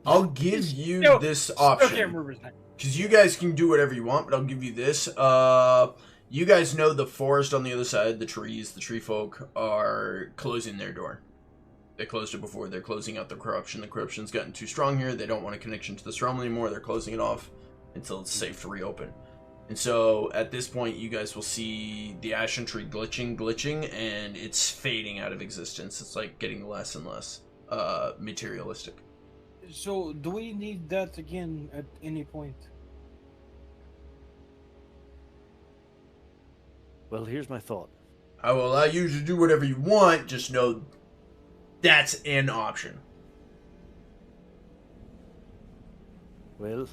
I'll give you this option. Because you guys can do whatever you want, but I'll give you this. You guys know the forest on the other side, the trees, the tree folk are closing their door. They closed it before. They're closing out the corruption. The corruption's gotten too strong here. They don't want a connection to this realm anymore. They're closing it off until it's safe to reopen. And so, at this point, you guys will see the ashen tree glitching, and it's fading out of existence. It's like getting less and less materialistic. So, do we need that again at any point? Well, here's my thought. I will allow you to do whatever you want, just know that's an option. Well,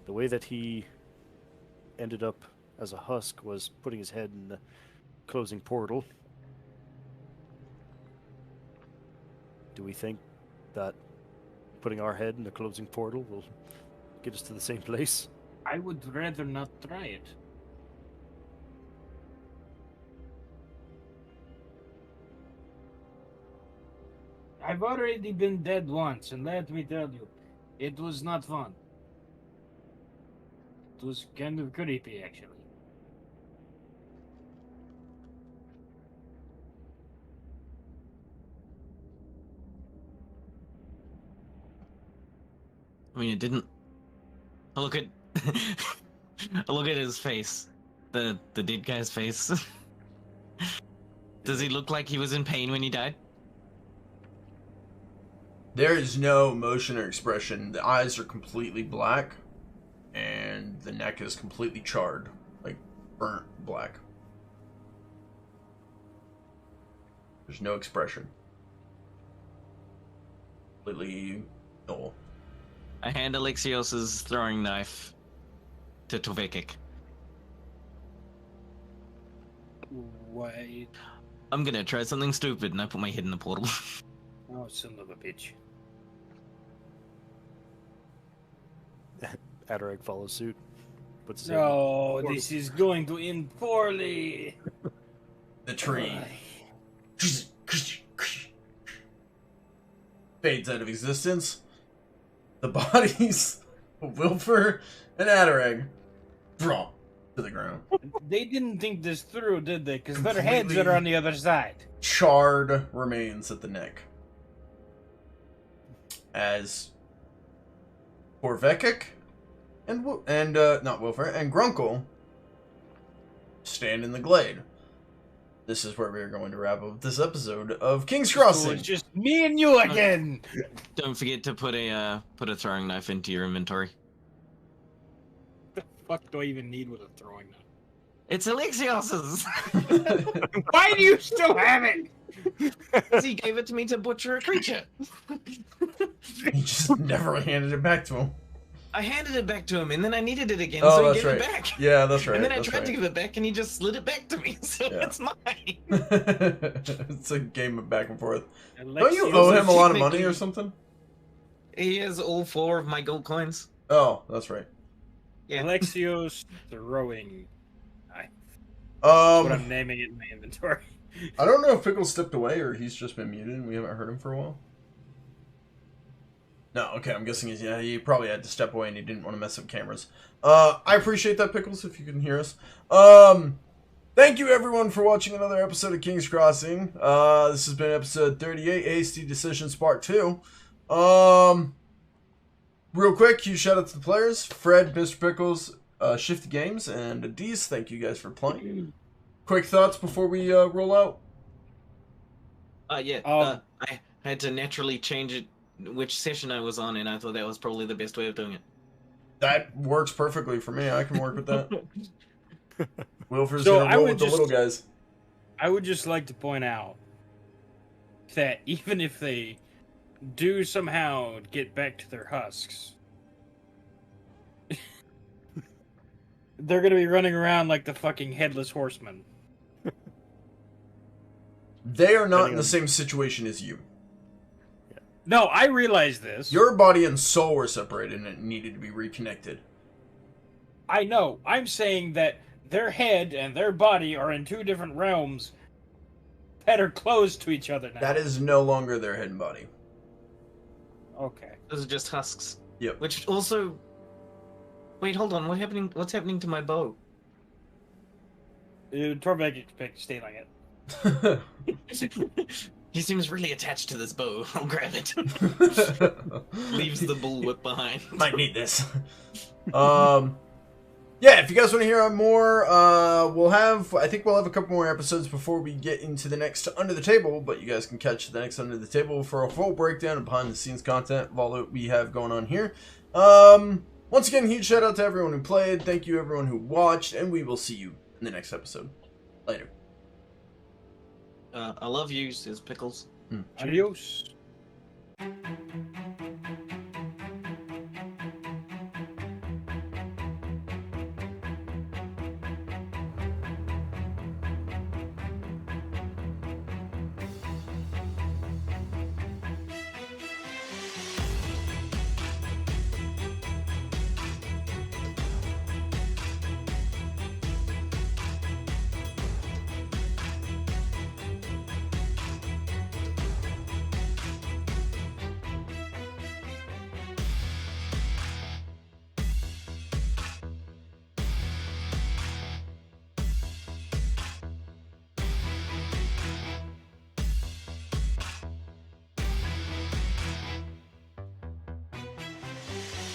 the way that he ended up as a husk was putting his head in the closing portal. Do we think that putting our head in the closing portal will get us to the same place? I would rather not try it. I've already been dead once, and let me tell you, it was not fun. It was kind of creepy, actually. I mean, it didn't. I look at, I look at his face, the dead guy's face. Does he look like he was in pain when he died? There is no emotion or expression. The eyes are completely black, and the neck is completely charred, like burnt black. There's no expression. Completely dull. I hand Alexios's throwing knife to Torvekek. Wait. I'm gonna try something stupid, and I put my head in the portal. Oh, son of a bitch. Adarag follows suit. Puts his No, this is going to end poorly. The tree fades out of existence. The bodies of Wylfer and Adarag drop to the ground. They didn't think this through, did they? Because their heads Completely. are on the other side. Charred remains at the neck. As Torvekek and not Wylfer and Grunkle stand in the glade. This is where we are going to wrap up this episode of King's So Crossing. it's just me and you again. Don't forget to put a throwing knife into your inventory. The fuck do I even need with a throwing knife? It's Alexios's. Why do you still have it? He gave it to me to butcher a creature. He just never handed it back to him. I handed it back to him, and then I needed it again, Oh, so he that's gave right. it back. Yeah, that's right. And then I that's tried right. to give it back, and he just slid it back to me, so Yeah. it's mine. It's a game of back and forth. Alexios, Don't you owe him a lot of money or technically- something? He has all 4 of my gold coins. Oh, that's right. Yeah. Alexios throwing. That's what I'm Um, naming it in my inventory. I don't know if Pickles stepped away or he's just been muted and we haven't heard him for a while. No, okay, I'm guessing he probably had to step away and he didn't want to mess up cameras. I appreciate that, Pickles, if you can hear us. Thank you everyone for watching another episode of King's Crossing. This has been episode 38, hasty decisions part 2. Real quick, huge shout out to the players, Fred, Mr. Pickles, Shifty Games, and Deez. Thank you guys for playing. Quick thoughts before we roll out? I had to naturally change it, which session I was on, and I thought that was probably the best way of doing it. That works perfectly for me. I can work with that. Wilfer's So gonna I roll would with the just- little guys. I would just like to point out that even if they do somehow get back to their husks, they're gonna be running around like the fucking headless horseman. They are not Depending in the on- same situation as you. No, I realize this. Your body and soul were separated and it needed to be reconnected. I know. I'm saying that their head and their body are in 2 different realms that are close to each other now. That is no longer their head and body. Okay. Those are just husks. Yep. Which also... Wait, hold on. What's happening to my bow? Torvekek stay like it. He seems really attached to this bow. I'll grab it. Leaves the bullwhip behind. Might need this. Yeah, if you guys want to hear more, I think we'll have a couple more episodes before we get into the next Under the Table, but you guys can catch the next Under the Table for a full breakdown of behind the scenes content of all that we have going on here. Once again, huge shout out to everyone who played. Thank you everyone who watched, and we will see you in the next episode. Later. I love you, says Pickles. Adios.